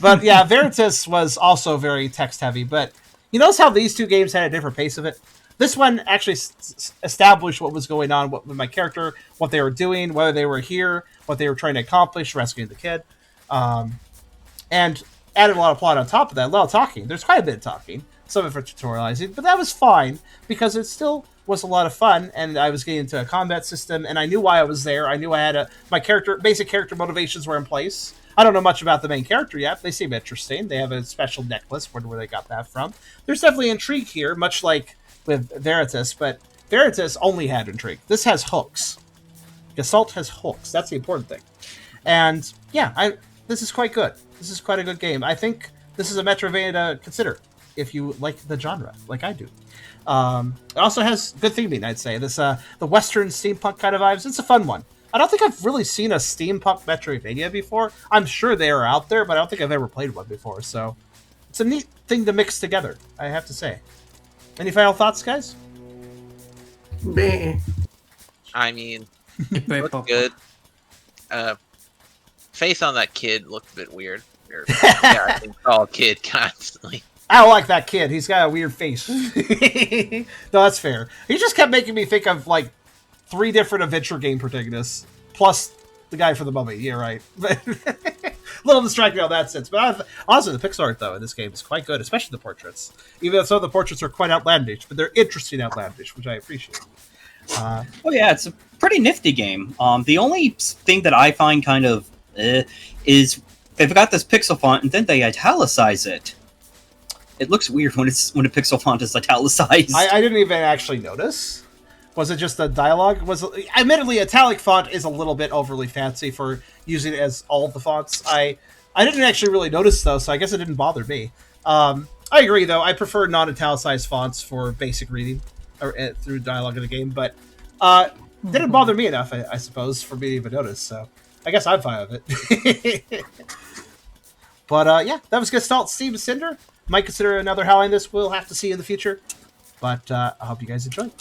But yeah, Veritas was also very text heavy. But you notice how these two games had a different pace of it? This one actually established what was going on with my character, what they were doing, whether they were here, what they were trying to accomplish, rescuing the kid. And added a lot of plot on top of that, a lot of talking. There's quite a bit of talking, some of it for tutorializing, but that was fine because it still was a lot of fun, and I was getting into a combat system, and I knew why I was there. I knew I had my basic character motivations were in place. I don't know much about the main character yet. They seem interesting. They have a special necklace. Wonder where they got that from. There's definitely intrigue here, much like with Veritas, but Veritas only had intrigue. This has hooks. Gestalt has hooks. That's the important thing. And yeah, this is quite good. This is quite a good game. I think this is a Metroidvania to consider if you like the genre, like I do. It also has good theming, I'd say. This the Western steampunk kind of vibes. It's a fun one. I don't think I've really seen a steampunk Metroidvania before. I'm sure they are out there, but I don't think I've ever played one before. So it's a neat thing to mix together, I have to say. Any final thoughts, guys? Meh. I mean, looked good. Face on that kid looked a bit weird. I think all kid constantly. I don't like that kid. He's got a weird face. No, that's fair. He just kept making me think of like 3 different adventure game protagonists, plus the guy for the mummy. Yeah, right. A little distracting in that sense. But honestly, the pixel art, though, in this game is quite good, especially the portraits. Even though some of the portraits are quite outlandish, but they're interesting outlandish, which I appreciate. Oh yeah, it's a pretty nifty game. The only thing that I find kind of is they've got this pixel font and then they italicize it. It looks weird when a pixel font is italicized. I didn't even actually notice. Was it just the dialogue? Admittedly, italic font is a little bit overly fancy for using it as all of the fonts. I didn't actually really notice, though, so I guess it didn't bother me. I agree, though. I prefer non-italicized fonts for basic reading or through dialogue in a game, but didn't bother me enough, I suppose, for me to even notice, so I guess I'm fine with it. But, yeah, that was Gestalt, Steam, Cinder. Might consider another Howling this. We'll have to see in the future. But I hope you guys enjoyed.